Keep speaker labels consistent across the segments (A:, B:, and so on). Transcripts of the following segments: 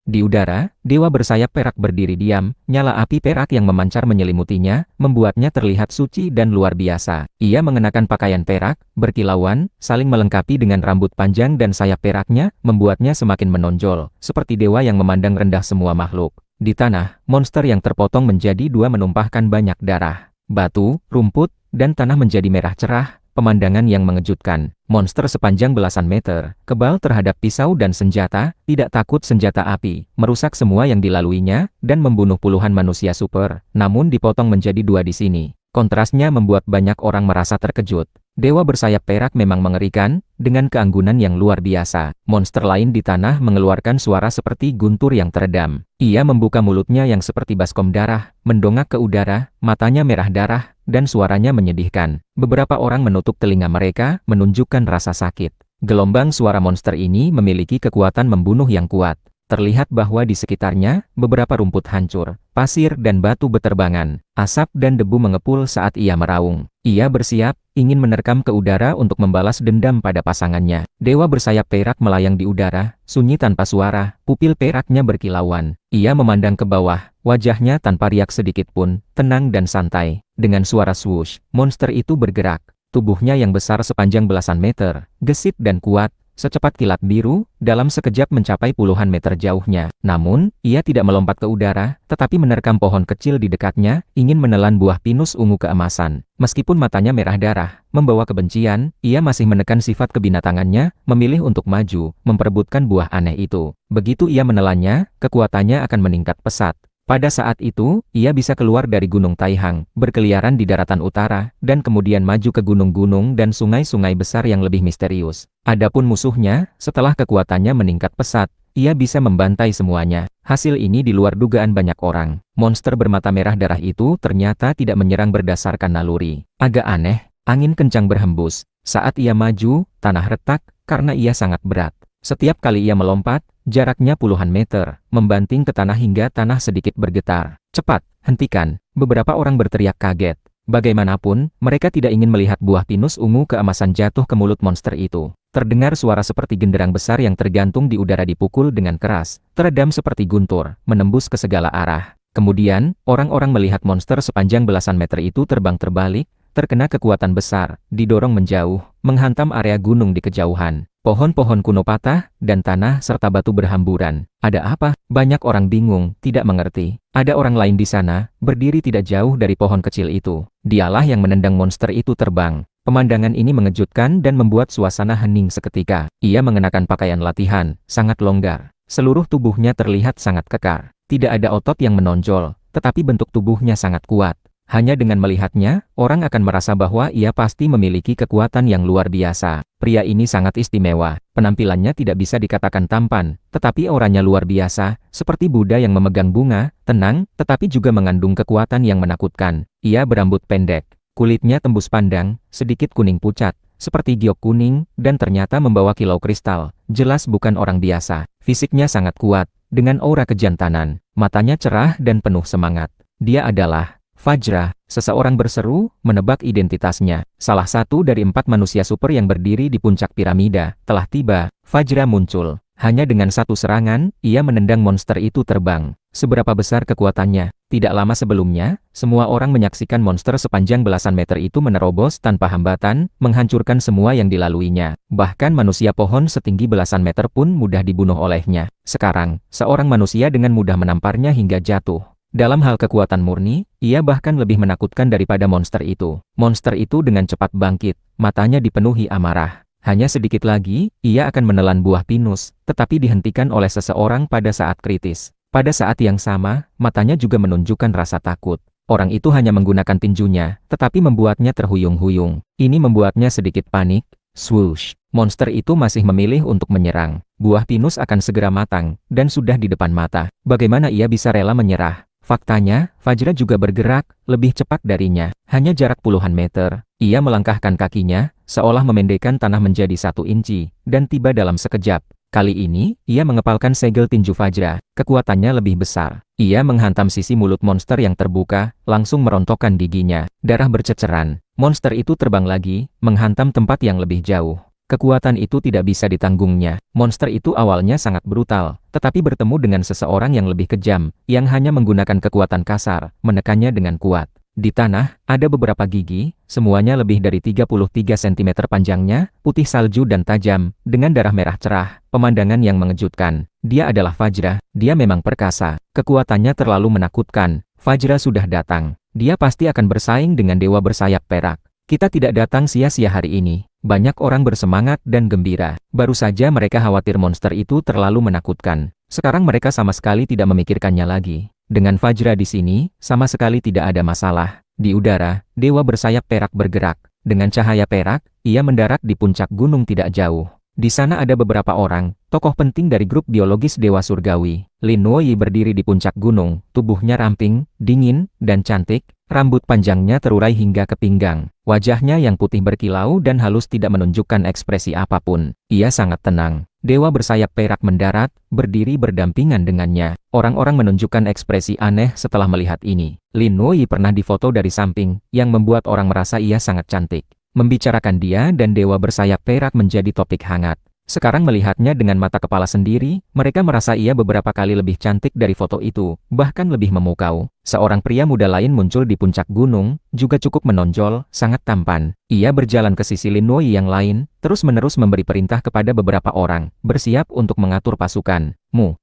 A: Di udara, dewa bersayap perak berdiri diam, nyala api perak yang memancar menyelimutinya, membuatnya terlihat suci dan luar biasa. Ia mengenakan pakaian perak, berkilauan, saling melengkapi dengan rambut panjang dan sayap peraknya, membuatnya semakin menonjol, seperti dewa yang memandang rendah semua makhluk. Di tanah, monster yang terpotong menjadi dua menumpahkan banyak darah. Batu, rumput, dan tanah menjadi merah cerah, pemandangan yang mengejutkan. Monster sepanjang belasan meter, kebal terhadap pisau dan senjata, tidak takut senjata api, merusak semua yang dilaluinya, dan membunuh puluhan manusia super, namun dipotong menjadi dua di sini. Kontrasnya membuat banyak orang merasa terkejut. Dewa bersayap perak memang mengerikan, dengan keanggunan yang luar biasa. Monster lain di tanah mengeluarkan suara seperti guntur yang teredam. Ia membuka mulutnya yang seperti baskom darah, mendongak ke udara, matanya merah darah, dan suaranya menyedihkan. Beberapa orang menutup telinga mereka, menunjukkan rasa sakit. Gelombang suara monster ini memiliki kekuatan membunuh yang kuat. Terlihat bahwa di sekitarnya, beberapa rumput hancur, pasir dan batu beterbangan, asap dan debu mengepul saat ia meraung. Ia bersiap, ingin menerkam ke udara untuk membalas dendam pada pasangannya. Dewa bersayap perak melayang di udara, sunyi tanpa suara, pupil peraknya berkilauan. Ia memandang ke bawah, wajahnya tanpa riak sedikit pun, tenang dan santai. Dengan suara swoosh, monster itu bergerak. Tubuhnya yang besar sepanjang belasan meter, gesit dan kuat, secepat kilat biru, dalam sekejap mencapai puluhan meter jauhnya. Namun, ia tidak melompat ke udara, tetapi menerkam pohon kecil di dekatnya, ingin menelan buah pinus ungu keemasan. Meskipun matanya merah darah, membawa kebencian, ia masih menekan sifat kebinatangannya, memilih untuk maju, memperebutkan buah aneh itu. Begitu ia menelannya, kekuatannya akan meningkat pesat. Pada saat itu, ia bisa keluar dari Gunung Taihang, berkeliaran di daratan utara, dan kemudian maju ke gunung-gunung dan sungai-sungai besar yang lebih misterius. Adapun musuhnya, setelah kekuatannya meningkat pesat, ia bisa membantai semuanya. Hasil ini di luar dugaan banyak orang. Monster bermata merah darah itu ternyata tidak menyerang berdasarkan naluri. Agak aneh, angin kencang berhembus. Saat ia maju, tanah retak, karena ia sangat berat. Setiap kali ia melompat, jaraknya puluhan meter, membanting ke tanah hingga tanah sedikit bergetar. Cepat, hentikan, beberapa orang berteriak kaget. Bagaimanapun, mereka tidak ingin melihat buah pinus ungu keemasan jatuh ke mulut monster itu. Terdengar suara seperti genderang besar yang tergantung di udara dipukul dengan keras, teredam seperti guntur, menembus ke segala arah. Kemudian, orang-orang melihat monster sepanjang belasan meter itu terbang terbalik, terkena kekuatan besar, didorong menjauh, menghantam area gunung di kejauhan. Pohon-pohon kuno patah, dan tanah serta batu berhamburan. Ada apa? Banyak orang bingung, tidak mengerti. Ada orang lain di sana, berdiri tidak jauh dari pohon kecil itu. Dialah yang menendang monster itu terbang. Pemandangan ini mengejutkan dan membuat suasana hening seketika. Ia mengenakan pakaian latihan, sangat longgar. Seluruh tubuhnya terlihat sangat kekar. Tidak ada otot yang menonjol, tetapi bentuk tubuhnya sangat kuat. Hanya dengan melihatnya, orang akan merasa bahwa ia pasti memiliki kekuatan yang luar biasa. Pria ini sangat istimewa. Penampilannya tidak bisa dikatakan tampan, tetapi auranya luar biasa, seperti Buddha yang memegang bunga, tenang, tetapi juga mengandung kekuatan yang menakutkan. Ia berambut pendek, kulitnya tembus pandang, sedikit kuning pucat, seperti giok kuning, dan ternyata membawa kilau kristal. Jelas bukan orang biasa. Fisiknya sangat kuat, dengan aura kejantanan. Matanya cerah dan penuh semangat. Dia adalah Vajra, seseorang berseru, menebak identitasnya. Salah satu dari 4 manusia super yang berdiri di puncak piramida, telah tiba. Vajra muncul. Hanya dengan satu serangan, ia menendang monster itu terbang. Seberapa besar kekuatannya? Tidak lama sebelumnya, semua orang menyaksikan monster sepanjang belasan meter itu menerobos tanpa hambatan, menghancurkan semua yang dilaluinya. Bahkan manusia pohon setinggi belasan meter pun mudah dibunuh olehnya. Sekarang, seorang manusia dengan mudah menamparnya hingga jatuh. Dalam hal kekuatan murni, ia bahkan lebih menakutkan daripada monster itu. Monster itu dengan cepat bangkit, matanya dipenuhi amarah. Hanya sedikit lagi, ia akan menelan buah pinus, tetapi dihentikan oleh seseorang pada saat kritis. Pada saat yang sama, matanya juga menunjukkan rasa takut. Orang itu hanya menggunakan tinjunya, tetapi membuatnya terhuyung-huyung. Ini membuatnya sedikit panik. Swoosh! Monster itu masih memilih untuk menyerang. Buah pinus akan segera matang, dan sudah di depan mata. Bagaimana ia bisa rela menyerah? Faktanya, Vajra juga bergerak, lebih cepat darinya. Hanya jarak puluhan meter. Ia melangkahkan kakinya, seolah memendekkan tanah menjadi 1 inci, dan tiba dalam sekejap. Kali ini, ia mengepalkan segel tinju Vajra. Kekuatannya lebih besar. Ia menghantam sisi mulut monster yang terbuka, langsung merontokkan giginya. Darah berceceran. Monster itu terbang lagi, menghantam tempat yang lebih jauh. Kekuatan itu tidak bisa ditanggungnya. Monster itu awalnya sangat brutal, tetapi bertemu dengan seseorang yang lebih kejam, yang hanya menggunakan kekuatan kasar, menekannya dengan kuat. Di tanah, ada beberapa gigi, semuanya lebih dari 33 cm panjangnya, putih salju dan tajam, dengan darah merah cerah, pemandangan yang mengejutkan. Dia adalah Fajra, dia memang perkasa, kekuatannya terlalu menakutkan. Fajra sudah datang, dia pasti akan bersaing dengan dewa bersayap perak. Kita tidak datang sia-sia hari ini. Banyak orang bersemangat dan gembira. Baru saja mereka khawatir monster itu terlalu menakutkan. Sekarang mereka sama sekali tidak memikirkannya lagi. Dengan Fajra di sini, sama sekali tidak ada masalah. Di udara, dewa bersayap perak bergerak. Dengan cahaya perak, ia mendarat di puncak gunung tidak jauh. Di sana ada beberapa orang, tokoh penting dari grup biologis Dewa Surgawi. Lin Nuoyi berdiri di puncak gunung, tubuhnya ramping, dingin, dan cantik, rambut panjangnya terurai hingga ke pinggang. Wajahnya yang putih berkilau dan halus tidak menunjukkan ekspresi apapun. Ia sangat tenang. Dewa bersayap perak mendarat, berdiri berdampingan dengannya. Orang-orang menunjukkan ekspresi aneh setelah melihat ini. Lin Nuoyi pernah difoto dari samping, yang membuat orang merasa ia sangat cantik. Membicarakan dia dan dewa bersayap perak menjadi topik hangat. Sekarang melihatnya dengan mata kepala sendiri, mereka merasa ia beberapa kali lebih cantik dari foto itu, bahkan lebih memukau. Seorang pria muda lain muncul di puncak gunung, juga cukup menonjol, sangat tampan. Ia berjalan ke sisi Lin Nuoyi yang lain, terus-menerus memberi perintah kepada beberapa orang, bersiap untuk mengatur pasukan.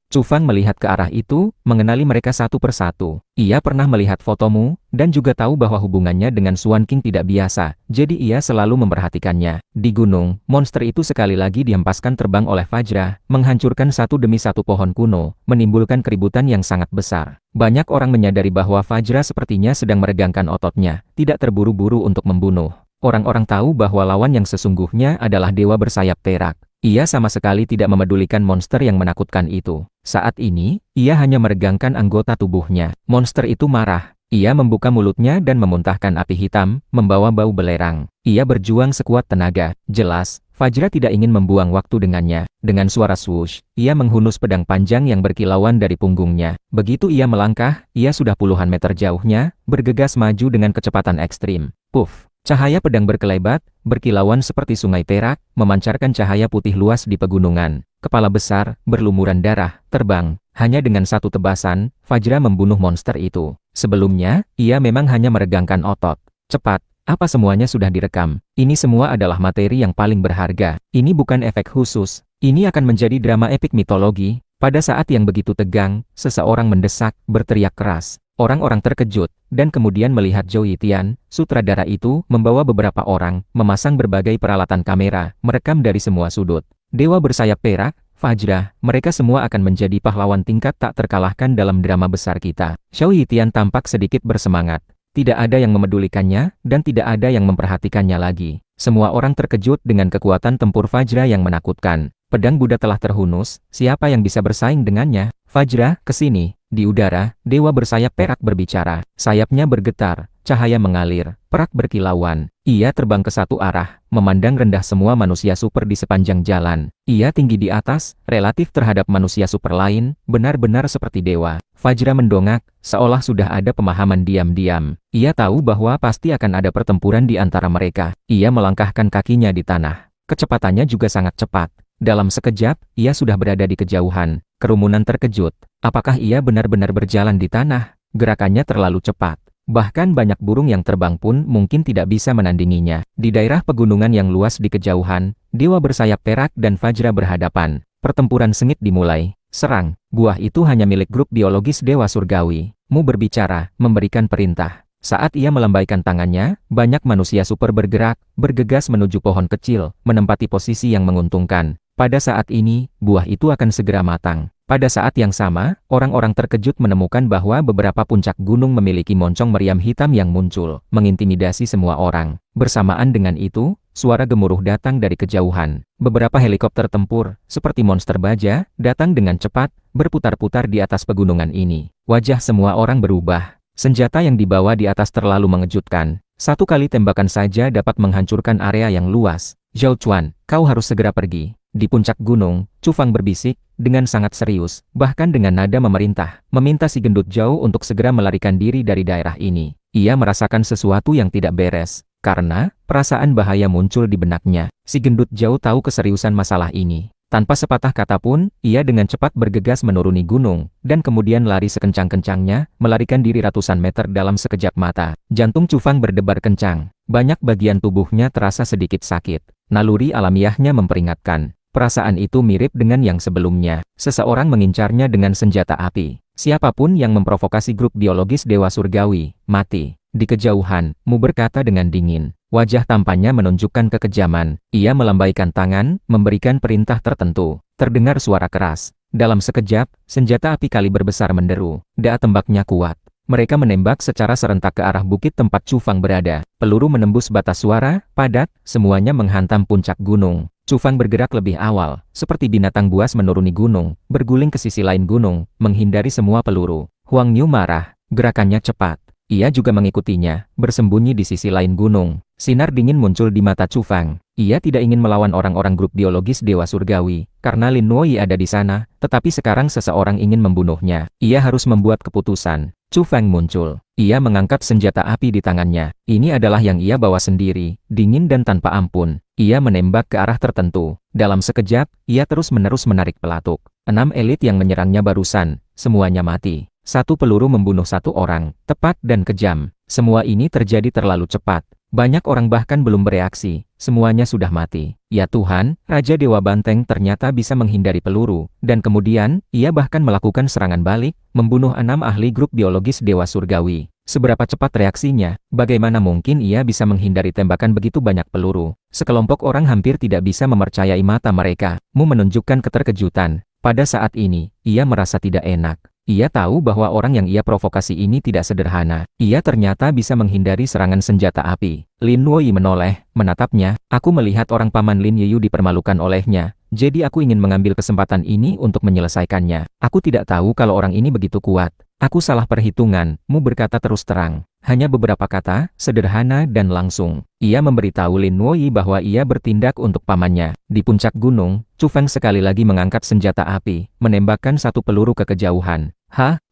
A: Chu Fang melihat ke arah itu, mengenali mereka satu persatu. Ia pernah melihat fotomu, dan juga tahu bahwa hubungannya dengan Swan King tidak biasa, jadi ia selalu memperhatikannya. Di gunung, monster itu sekali lagi dihempaskan terbang oleh Fajra, menghancurkan satu demi satu pohon kuno, menimbulkan keributan yang sangat besar. Banyak orang menyadari bahwa Fajra sepertinya sedang meregangkan ototnya, tidak terburu-buru untuk membunuh. Orang-orang tahu bahwa lawan yang sesungguhnya adalah dewa bersayap perak. Ia sama sekali tidak memedulikan monster yang menakutkan itu. Saat ini, ia hanya meregangkan anggota tubuhnya. Monster itu marah. Ia membuka mulutnya dan memuntahkan api hitam, membawa bau belerang. Ia berjuang sekuat tenaga. Jelas, Fajra tidak ingin membuang waktu dengannya. Dengan suara swoosh, ia menghunus pedang panjang yang berkilauan dari punggungnya. Begitu ia melangkah, ia sudah puluhan meter jauhnya, bergegas maju dengan kecepatan ekstrim. Puff! Cahaya pedang berkelebat, berkilauan seperti sungai perak, memancarkan cahaya putih luas di pegunungan. Kepala besar, berlumuran darah, terbang. Hanya dengan satu tebasan, Fajra membunuh monster itu. Sebelumnya, ia memang hanya meregangkan otot. Cepat, apa semuanya sudah direkam. Ini semua adalah materi yang paling berharga. Ini bukan efek khusus. Ini akan menjadi drama epik mitologi. Pada saat yang begitu tegang, seseorang mendesak, berteriak keras. Orang-orang terkejut, dan kemudian melihat Zhou Yitian, sutradara itu, membawa beberapa orang, memasang berbagai peralatan kamera, merekam dari semua sudut. Dewa bersayap perak, Fajra, mereka semua akan menjadi pahlawan tingkat tak terkalahkan dalam drama besar kita. Zhou Yitian tampak sedikit bersemangat. Tidak ada yang memedulikannya, dan tidak ada yang memperhatikannya lagi. Semua orang terkejut dengan kekuatan tempur Fajra yang menakutkan. Pedang Buddha telah terhunus, siapa yang bisa bersaing dengannya? Fajra, kesini. Di udara, dewa bersayap perak berbicara. Sayapnya bergetar, cahaya mengalir, perak berkilauan. Ia terbang ke satu arah, memandang rendah semua manusia super di sepanjang jalan. Ia tinggi di atas, relatif terhadap manusia super lain, benar-benar seperti dewa. Fajra mendongak, seolah sudah ada pemahaman diam-diam. Ia tahu bahwa pasti akan ada pertempuran di antara mereka. Ia melangkahkan kakinya di tanah. Kecepatannya juga sangat cepat. Dalam sekejap, ia sudah berada di kejauhan. Kerumunan terkejut. Apakah ia benar-benar berjalan di tanah? Gerakannya terlalu cepat. Bahkan banyak burung yang terbang pun mungkin tidak bisa menandinginya. Di daerah pegunungan yang luas di kejauhan, dewa bersayap perak dan Fajra berhadapan. Pertempuran sengit dimulai. Serang. Buah itu hanya milik grup biologis Dewa Surgawi. Mu berbicara, memberikan perintah. Saat ia melambaikan tangannya, banyak manusia super bergerak, bergegas menuju pohon kecil, menempati posisi yang menguntungkan. Pada saat ini, buah itu akan segera matang. Pada saat yang sama, orang-orang terkejut menemukan bahwa beberapa puncak gunung memiliki moncong meriam hitam yang muncul, mengintimidasi semua orang. Bersamaan dengan itu, suara gemuruh datang dari kejauhan. Beberapa helikopter tempur, seperti monster baja, datang dengan cepat, berputar-putar di atas pegunungan ini. Wajah semua orang berubah. Senjata yang dibawa di atas terlalu mengejutkan. Satu kali tembakan saja dapat menghancurkan area yang luas. Zhao Chuan, kau harus segera pergi. Di puncak gunung, Chu Fang berbisik, dengan sangat serius, bahkan dengan nada memerintah, meminta si gendut Zhao untuk segera melarikan diri dari daerah ini. Ia merasakan sesuatu yang tidak beres, karena perasaan bahaya muncul di benaknya. Si gendut jauh tahu keseriusan masalah ini. Tanpa sepatah kata pun, ia dengan cepat bergegas menuruni gunung, dan kemudian lari sekencang-kencangnya, melarikan diri ratusan meter dalam sekejap mata. Jantung Chu Fang berdebar kencang. Banyak bagian tubuhnya terasa sedikit sakit. Naluri alamiahnya memperingatkan. Perasaan itu mirip dengan yang sebelumnya. Seseorang mengincarnya dengan senjata api. Siapapun yang memprovokasi grup biologis Dewa Surgawi, mati. Di kejauhan, Mu berkata dengan dingin. Wajah tampannya menunjukkan kekejaman. Ia melambaikan tangan, memberikan perintah tertentu. Terdengar suara keras. Dalam sekejap, senjata api kaliber besar menderu. Daa tembaknya kuat. Mereka menembak secara serentak ke arah bukit tempat Chu Fang berada. Peluru menembus batas suara, padat, semuanya menghantam puncak gunung. Chu Fang bergerak lebih awal, seperti binatang buas menuruni gunung, berguling ke sisi lain gunung, menghindari semua peluru. Huang Niu marah, gerakannya cepat. Ia juga mengikutinya, bersembunyi di sisi lain gunung. Sinar dingin muncul di mata Chu Fang. Ia tidak ingin melawan orang-orang grup biologis Dewa Surgawi, karena Lin Nuoyi ada di sana, tetapi sekarang seseorang ingin membunuhnya. Ia harus membuat keputusan. Chu Fang muncul. Ia mengangkat senjata api di tangannya. Ini adalah yang ia bawa sendiri, dingin dan tanpa ampun. Ia menembak ke arah tertentu. Dalam sekejap, ia terus-menerus menarik pelatuk. 6 elit yang menyerangnya barusan, semuanya mati. Satu peluru membunuh satu orang, tepat dan kejam. Semua ini terjadi terlalu cepat. Banyak orang bahkan belum bereaksi, semuanya sudah mati. Ya Tuhan, Raja Dewa Banteng ternyata bisa menghindari peluru, dan kemudian, ia bahkan melakukan serangan balik, membunuh 6 ahli grup biologis Dewa Surgawi. Seberapa cepat reaksinya, bagaimana mungkin ia bisa menghindari tembakan begitu banyak peluru? Sekelompok orang hampir tidak bisa mempercayai mata mereka. Mu menunjukkan keterkejutan. Pada saat ini, ia merasa tidak enak. Ia tahu bahwa orang yang ia provokasi ini tidak sederhana. Ia ternyata bisa menghindari serangan senjata api. Lin Nuoyi menoleh, menatapnya. Aku melihat orang paman Lin Yiyu dipermalukan olehnya. Jadi aku ingin mengambil kesempatan ini untuk menyelesaikannya. Aku tidak tahu kalau orang ini begitu kuat. Aku salah perhitungan, Mu berkata terus terang. Hanya beberapa kata, sederhana dan langsung. Ia memberitahu Lin Nuoyi bahwa ia bertindak untuk pamannya. Di puncak gunung, Chu Fang sekali lagi mengangkat senjata api, menembakkan satu peluru ke kejauhan.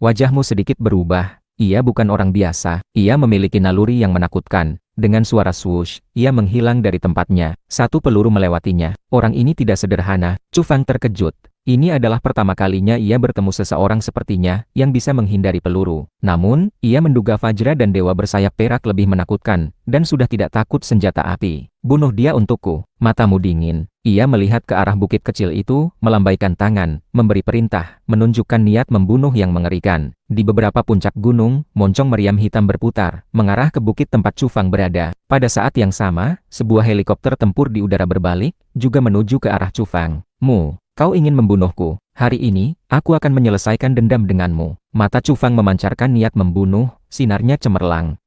A: Wajahmu sedikit berubah. Ia bukan orang biasa. Ia memiliki naluri yang menakutkan. Dengan suara swoosh, ia menghilang dari tempatnya. Satu peluru melewatinya. Orang ini tidak sederhana. Chu Fang terkejut. Ini adalah pertama kalinya ia bertemu seseorang sepertinya, yang bisa menghindari peluru. Namun, ia menduga Vajra dan Dewa bersayap perak lebih menakutkan, dan sudah tidak takut senjata api. Bunuh dia untukku. Matamu dingin. Ia melihat ke arah bukit kecil itu, melambaikan tangan, memberi perintah, menunjukkan niat membunuh yang mengerikan. Di beberapa puncak gunung, moncong meriam hitam berputar, mengarah ke bukit tempat Chu Fang berada. Pada saat yang sama, sebuah helikopter tempur di udara berbalik, juga menuju ke arah Chu Fang. Mu, kau ingin membunuhku. Hari ini, aku akan menyelesaikan dendam denganmu. Mata Chu Fang memancarkan niat membunuh, sinarnya cemerlang.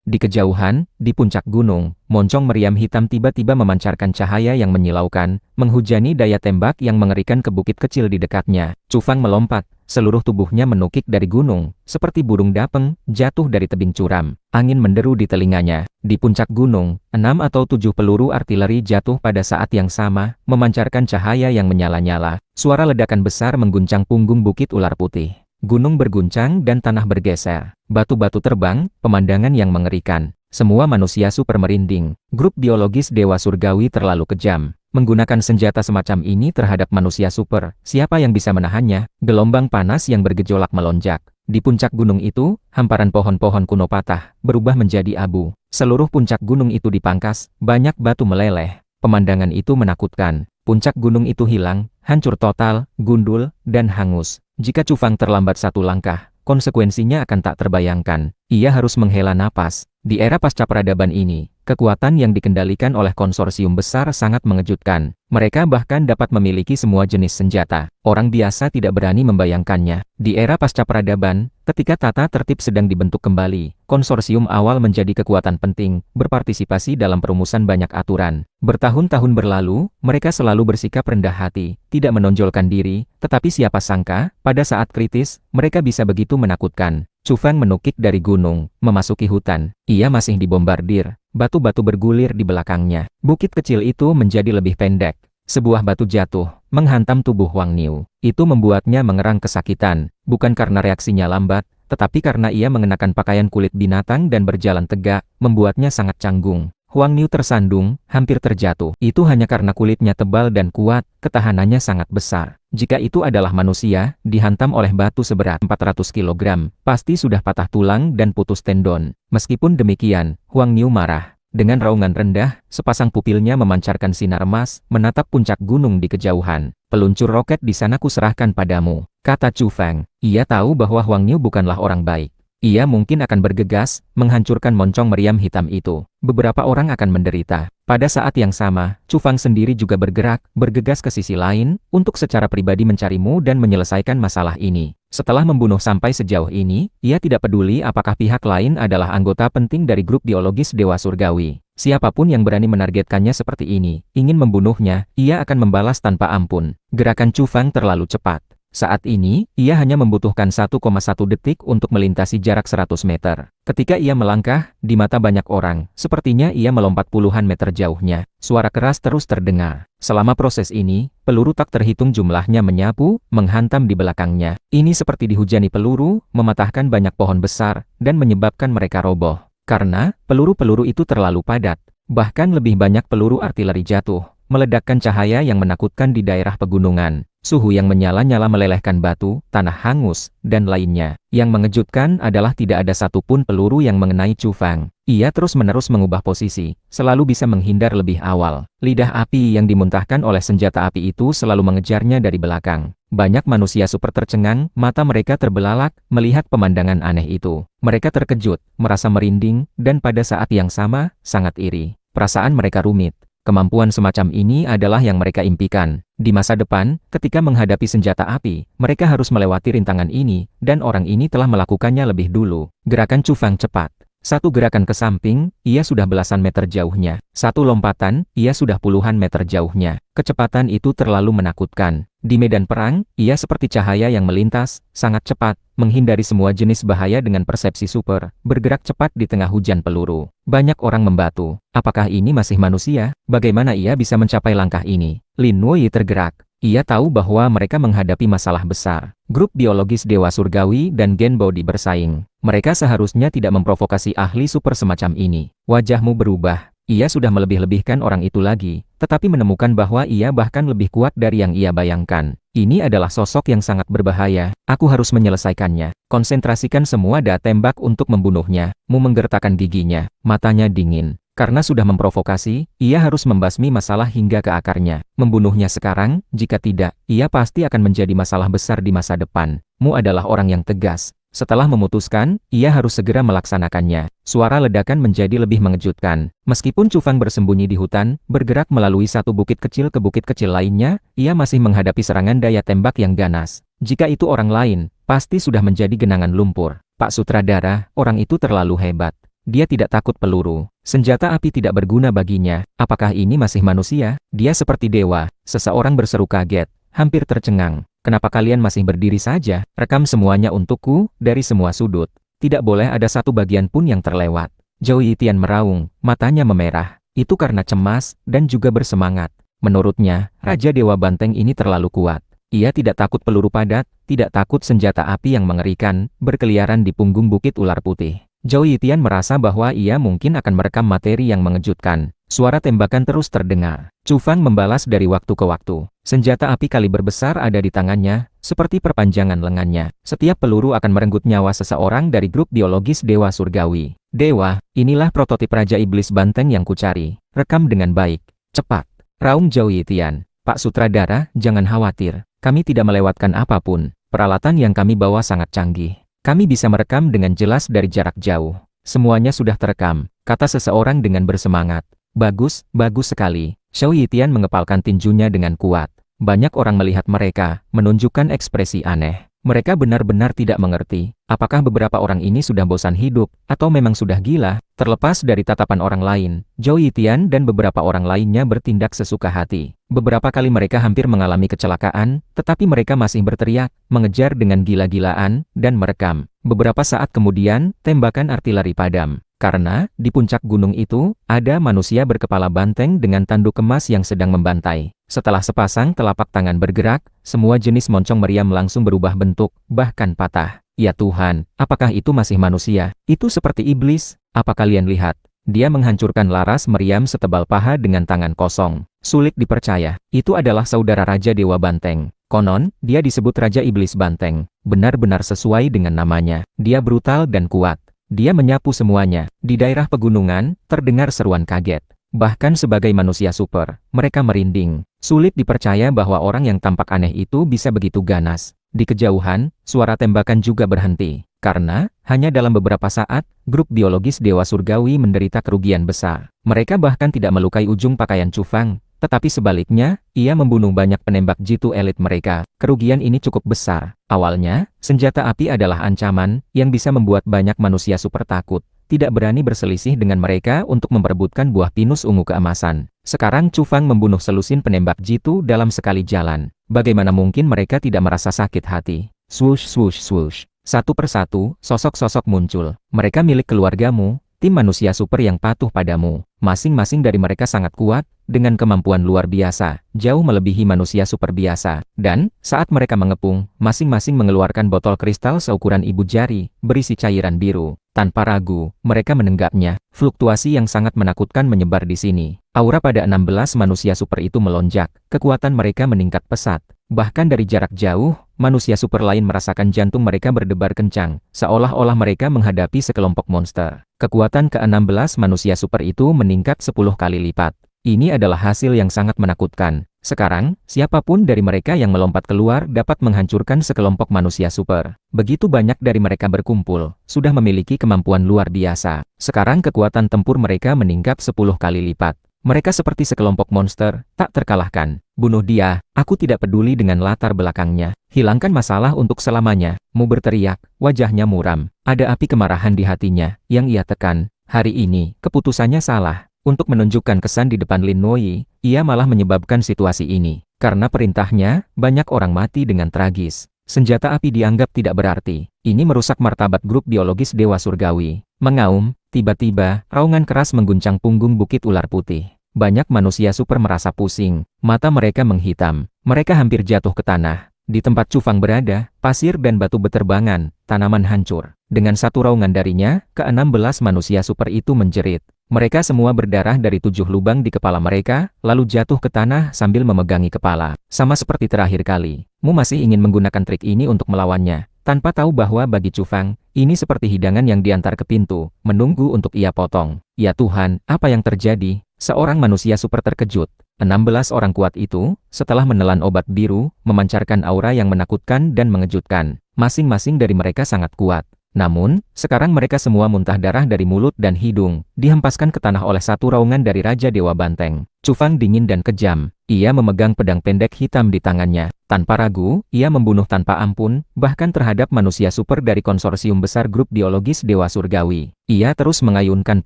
A: Di kejauhan, di puncak gunung, moncong meriam hitam tiba-tiba memancarkan cahaya yang menyilaukan, menghujani daya tembak yang mengerikan ke bukit kecil di dekatnya. Chu Fang melompat, seluruh tubuhnya menukik dari gunung, seperti burung dapeng, jatuh dari tebing curam. Angin menderu di telinganya. Di puncak gunung, 6 atau 7 peluru artileri jatuh pada saat yang sama, memancarkan cahaya yang menyala-nyala. Suara ledakan besar mengguncang punggung bukit ular putih. Gunung berguncang dan tanah bergeser. Batu-batu terbang, pemandangan yang mengerikan. Semua manusia super merinding. Grup biologis Dewa Surgawi terlalu kejam. Menggunakan senjata semacam ini terhadap manusia super, siapa yang bisa menahannya? Gelombang panas yang bergejolak melonjak. Di puncak gunung itu, hamparan pohon-pohon kuno patah, berubah menjadi abu. Seluruh puncak gunung itu dipangkas, banyak batu meleleh. Pemandangan itu menakutkan. Puncak gunung itu hilang, hancur total, gundul, dan hangus. Jika Chu Fang terlambat satu langkah, konsekuensinya akan tak terbayangkan. Ia harus menghela napas. Di era pasca peradaban ini, kekuatan yang dikendalikan oleh konsorsium besar sangat mengejutkan. Mereka bahkan dapat memiliki semua jenis senjata. Orang biasa tidak berani membayangkannya. Di era pasca peradaban, ketika tata tertib sedang dibentuk kembali, konsorsium awal menjadi kekuatan penting, berpartisipasi dalam perumusan banyak aturan. Bertahun-tahun berlalu, mereka selalu bersikap rendah hati, tidak menonjolkan diri, tetapi siapa sangka, pada saat kritis, mereka bisa begitu menakutkan. Chu Fang menukik dari gunung, memasuki hutan. Ia masih dibombardir. Batu-batu bergulir di belakangnya. Bukit kecil itu menjadi lebih pendek. Sebuah batu jatuh, menghantam tubuh Huang Niu. Itu membuatnya mengerang kesakitan, bukan karena reaksinya lambat, tetapi karena ia mengenakan pakaian kulit binatang dan berjalan tegak, membuatnya sangat canggung. Huang Niu tersandung, hampir terjatuh. Itu hanya karena kulitnya tebal dan kuat, ketahanannya sangat besar. Jika itu adalah manusia, dihantam oleh batu seberat 400 kg, pasti sudah patah tulang dan putus tendon. Meskipun demikian, Huang Niu marah. Dengan raungan rendah, sepasang pupilnya memancarkan sinar emas, menatap puncak gunung di kejauhan. Peluncur roket di sana kuserahkan padamu, kata Chu Feng. Ia tahu bahwa Huang Niu bukanlah orang baik. Ia mungkin akan bergegas, menghancurkan moncong meriam hitam itu. Beberapa orang akan menderita. Pada saat yang sama, Chu Feng sendiri juga bergegas ke sisi lain, untuk secara pribadi mencarimu dan menyelesaikan masalah ini. Setelah membunuh sampai sejauh ini, ia tidak peduli apakah pihak lain adalah anggota penting dari grup biologis Dewa Surgawi. Siapapun yang berani menargetkannya seperti ini, ingin membunuhnya, ia akan membalas tanpa ampun. Gerakan Chu Feng terlalu cepat. Saat ini, ia hanya membutuhkan 1,1 detik untuk melintasi jarak 100 meter. Ketika ia melangkah, di mata banyak orang, sepertinya ia melompat puluhan meter jauhnya. Suara keras terus terdengar. Selama proses ini, peluru tak terhitung jumlahnya menyapu, menghantam di belakangnya. Ini seperti dihujani peluru, mematahkan banyak pohon besar, dan menyebabkan mereka roboh. Karena, peluru-peluru itu terlalu padat. Bahkan lebih banyak peluru artileri jatuh, meledakkan cahaya yang menakutkan di daerah pegunungan. Suhu yang menyala-nyala melelehkan batu, tanah hangus, dan lainnya. Yang mengejutkan adalah tidak ada satupun peluru yang mengenai Chu Feng. Ia terus-menerus mengubah posisi, selalu bisa menghindar lebih awal. Lidah api yang dimuntahkan oleh senjata api itu selalu mengejarnya dari belakang. Banyak manusia super tercengang, mata mereka terbelalak, melihat pemandangan aneh itu. Mereka terkejut, merasa merinding, dan pada saat yang sama, sangat iri. Perasaan mereka rumit. Kemampuan semacam ini adalah yang mereka impikan. Di masa depan, ketika menghadapi senjata api, mereka harus melewati rintangan ini, dan orang ini telah melakukannya lebih dulu. Gerakan Chu Feng cepat. Satu gerakan ke samping, ia sudah belasan meter jauhnya. Satu lompatan, ia sudah puluhan meter jauhnya. Kecepatan itu terlalu menakutkan. Di medan perang, ia seperti cahaya yang melintas, sangat cepat, menghindari semua jenis bahaya dengan persepsi super, bergerak cepat di tengah hujan peluru. Banyak orang membatu. Apakah ini masih manusia? Bagaimana ia bisa mencapai langkah ini? Lin Wei tergerak. Ia tahu bahwa mereka menghadapi masalah besar. Grup biologis Dewa Surgawi dan Gen Body bersaing. Mereka seharusnya tidak memprovokasi ahli super semacam ini. Wajahmu berubah. Ia sudah melebih-lebihkan orang itu lagi, tetapi menemukan bahwa ia bahkan lebih kuat dari yang ia bayangkan. Ini adalah sosok yang sangat berbahaya. Aku harus menyelesaikannya. Konsentrasikan semua daya tembak untuk membunuhnya. Mu menggertakkan giginya. Matanya dingin. Karena sudah memprovokasi, ia harus membasmi masalah hingga ke akarnya. Membunuhnya sekarang, jika tidak, ia pasti akan menjadi masalah besar di masa depan. Mu adalah orang yang tegas. Setelah memutuskan, ia harus segera melaksanakannya. Suara ledakan menjadi lebih mengejutkan. Meskipun Chu Feng bersembunyi di hutan, bergerak melalui satu bukit kecil ke bukit kecil lainnya, ia masih menghadapi serangan daya tembak yang ganas. Jika itu orang lain, pasti sudah menjadi genangan lumpur. Pak Sutradara, orang itu terlalu hebat. Dia tidak takut peluru. Senjata api tidak berguna baginya. Apakah ini masih manusia? Dia seperti dewa. Seseorang berseru kaget, hampir tercengang. Kenapa kalian masih berdiri saja? Rekam semuanya untukku, dari semua sudut. Tidak boleh ada satu bagian pun yang terlewat. Zhou Yitian meraung, matanya memerah. Itu karena cemas, dan juga bersemangat. Menurutnya, Raja Dewa Banteng ini terlalu kuat. Ia tidak takut peluru padat, tidak takut senjata api yang mengerikan, berkeliaran di punggung Bukit Ular Putih. Zhou Yitian merasa bahwa ia mungkin akan merekam materi yang mengejutkan. Suara tembakan terus terdengar. Chu Feng membalas dari waktu ke waktu. Senjata api kaliber besar ada di tangannya, seperti perpanjangan lengannya. Setiap peluru akan merenggut nyawa seseorang dari grup biologis Dewa Surgawi. Dewa, inilah prototip Raja Iblis Banteng yang kucari. Rekam dengan baik. Cepat. Raung Zhou Yitian. Pak Sutradara, jangan khawatir. Kami tidak melewatkan apapun. Peralatan yang kami bawa sangat canggih. Kami bisa merekam dengan jelas dari jarak jauh. Semuanya sudah terekam, kata seseorang dengan bersemangat. Bagus, bagus sekali. Zhou Yitian mengepalkan tinjunya dengan kuat. Banyak orang melihat mereka, menunjukkan ekspresi aneh. Mereka benar-benar tidak mengerti, apakah beberapa orang ini sudah bosan hidup, atau memang sudah gila. Terlepas dari tatapan orang lain, Zhou Yitian dan beberapa orang lainnya bertindak sesuka hati. Beberapa kali mereka hampir mengalami kecelakaan, tetapi mereka masih berteriak, mengejar dengan gila-gilaan, dan merekam. Beberapa saat kemudian, tembakan artileri padam. Karena, di puncak gunung itu, ada manusia berkepala banteng dengan tanduk emas yang sedang membantai. Setelah sepasang telapak tangan bergerak, semua jenis moncong meriam langsung berubah bentuk, bahkan patah. Ya Tuhan, apakah itu masih manusia? Itu seperti iblis. Apa kalian lihat? Dia menghancurkan laras meriam setebal paha dengan tangan kosong. Sulit dipercaya, itu adalah saudara Raja Dewa Banteng. Konon, dia disebut Raja Iblis Banteng. Benar-benar sesuai dengan namanya. Dia brutal dan kuat. Dia menyapu semuanya. Di daerah pegunungan, terdengar seruan kaget. Bahkan sebagai manusia super, mereka merinding. Sulit dipercaya bahwa orang yang tampak aneh itu bisa begitu ganas. Di kejauhan, suara tembakan juga berhenti. Karena, hanya dalam beberapa saat, grup biologis Dewa Surgawi menderita kerugian besar. Mereka bahkan tidak melukai ujung pakaian Chu Fang, tetapi sebaliknya, ia membunuh banyak penembak jitu elit mereka. Kerugian ini cukup besar. Awalnya, senjata api adalah ancaman yang bisa membuat banyak manusia super takut. Tidak berani berselisih dengan mereka untuk memperebutkan buah pinus ungu keemasan. Sekarang Chu Fang membunuh selusin penembak jitu dalam sekali jalan. Bagaimana mungkin mereka tidak merasa sakit hati? Swoosh swoosh swoosh. Satu persatu, sosok-sosok muncul. Mereka milik keluargamu, tim manusia super yang patuh padamu. Masing-masing dari mereka sangat kuat, dengan kemampuan luar biasa, jauh melebihi manusia super biasa. Dan, saat mereka mengepung, masing-masing mengeluarkan botol kristal seukuran ibu jari, berisi cairan biru. Tanpa ragu, mereka menenggaknya. Fluktuasi yang sangat menakutkan menyebar di sini. Aura pada 16 manusia super itu melonjak, kekuatan mereka meningkat pesat. Bahkan dari jarak jauh, manusia super lain merasakan jantung mereka berdebar kencang, seolah-olah mereka menghadapi sekelompok monster. Kekuatan ke-16 manusia super itu meningkat 10 kali lipat. Ini adalah hasil yang sangat menakutkan. Sekarang, siapapun dari mereka yang melompat keluar dapat menghancurkan sekelompok manusia super. Begitu banyak dari mereka berkumpul, sudah memiliki kemampuan luar biasa. Sekarang kekuatan tempur mereka meningkat 10 kali lipat. Mereka seperti sekelompok monster, tak terkalahkan. Bunuh dia, aku tidak peduli dengan latar belakangnya. Hilangkan masalah untuk selamanya. Mu berteriak, wajahnya muram. Ada api kemarahan di hatinya, yang ia tekan. Hari ini, keputusannya salah. Untuk menunjukkan kesan di depan Lin Nuoyi, ia malah menyebabkan situasi ini. Karena perintahnya, banyak orang mati dengan tragis. Senjata api dianggap tidak berarti. Ini merusak martabat grup biologis Dewa Surgawi. Mengaum, tiba-tiba, raungan keras mengguncang punggung Bukit Ular Putih. Banyak manusia super merasa pusing. Mata mereka menghitam. Mereka hampir jatuh ke tanah. Di tempat Chu Fang berada, pasir dan batu beterbangan, tanaman hancur. Dengan satu raungan darinya, ke-16 manusia super itu menjerit. Mereka semua berdarah dari 7 lubang di kepala mereka, lalu jatuh ke tanah sambil memegangi kepala. Sama seperti terakhir kali, Mu masih ingin menggunakan trik ini untuk melawannya, tanpa tahu bahwa bagi Chu Fang, ini seperti hidangan yang diantar ke pintu, menunggu untuk ia potong. Ya Tuhan, apa yang terjadi? Seorang manusia super terkejut. 16 orang kuat itu, setelah menelan obat biru, memancarkan aura yang menakutkan dan mengejutkan. Masing-masing dari mereka sangat kuat. Namun, sekarang mereka semua muntah darah dari mulut dan hidung, dihempaskan ke tanah oleh satu raungan dari Raja Dewa Banteng. Chu Fang dingin dan kejam. Ia memegang pedang pendek hitam di tangannya. Tanpa ragu, ia membunuh tanpa ampun, bahkan terhadap manusia super dari konsorsium besar grup biologis Dewa Surgawi. Ia terus mengayunkan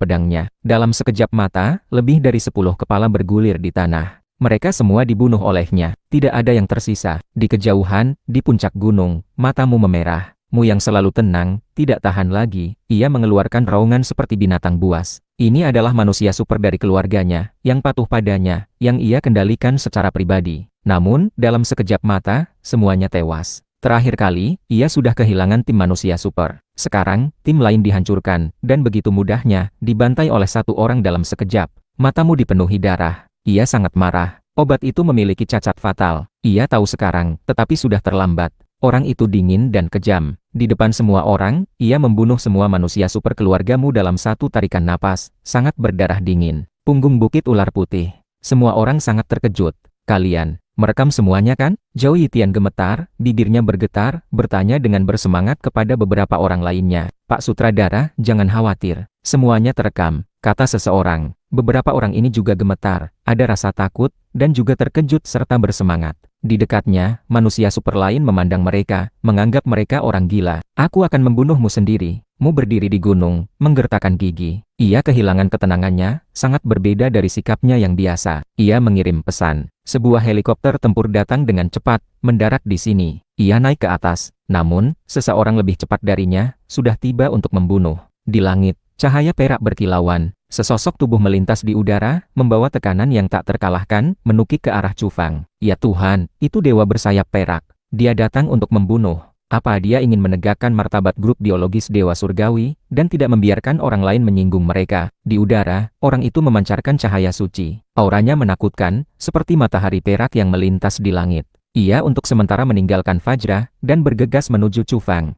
A: pedangnya. Dalam sekejap mata, lebih dari 10 kepala bergulir di tanah. Mereka semua dibunuh olehnya. Tidak ada yang tersisa. Di kejauhan, di puncak gunung, matamu memerah. Mu yang selalu tenang, tidak tahan lagi, ia mengeluarkan raungan seperti binatang buas. Ini adalah manusia super dari keluarganya, yang patuh padanya, yang ia kendalikan secara pribadi. Namun, dalam sekejap mata, semuanya tewas. Terakhir kali, ia sudah kehilangan tim manusia super. Sekarang, tim lain dihancurkan, dan begitu mudahnya, dibantai oleh satu orang dalam sekejap. Matamu dipenuhi darah. Ia sangat marah. Obat itu memiliki cacat fatal. Ia tahu sekarang, tetapi sudah terlambat. Orang itu dingin dan kejam. Di depan semua orang, ia membunuh semua manusia super keluargamu dalam satu tarikan napas, sangat berdarah dingin. Punggung Bukit Ular Putih. Semua orang sangat terkejut. Kalian, merekam semuanya kan? Zhou Yitian gemetar, bibirnya bergetar, bertanya dengan bersemangat kepada beberapa orang lainnya. Pak Sutradara, jangan khawatir. Semuanya terekam, kata seseorang. Beberapa orang ini juga gemetar, ada rasa takut, dan juga terkejut serta bersemangat. Di dekatnya, manusia super lain memandang mereka, menganggap mereka orang gila. Aku akan membunuhmu sendiri. Mu berdiri di gunung, menggertakkan gigi. Ia kehilangan ketenangannya, sangat berbeda dari sikapnya yang biasa. Ia mengirim pesan. Sebuah helikopter tempur datang dengan cepat, mendarat di sini. Ia naik ke atas, namun, seseorang lebih cepat darinya, sudah tiba untuk membunuh. Di langit, cahaya perak berkilauan. Sesosok tubuh melintas di udara, membawa tekanan yang tak terkalahkan, menukik ke arah Chu Fang. Ya Tuhan, itu dewa bersayap perak. Dia datang untuk membunuh. Apa dia ingin menegakkan martabat grup biologis Dewa Surgawi, dan tidak membiarkan orang lain menyinggung mereka? Di udara, orang itu memancarkan cahaya suci. Auranya menakutkan, seperti matahari perak yang melintas di langit. Ia untuk sementara meninggalkan Fajra, dan bergegas menuju Chu Fang.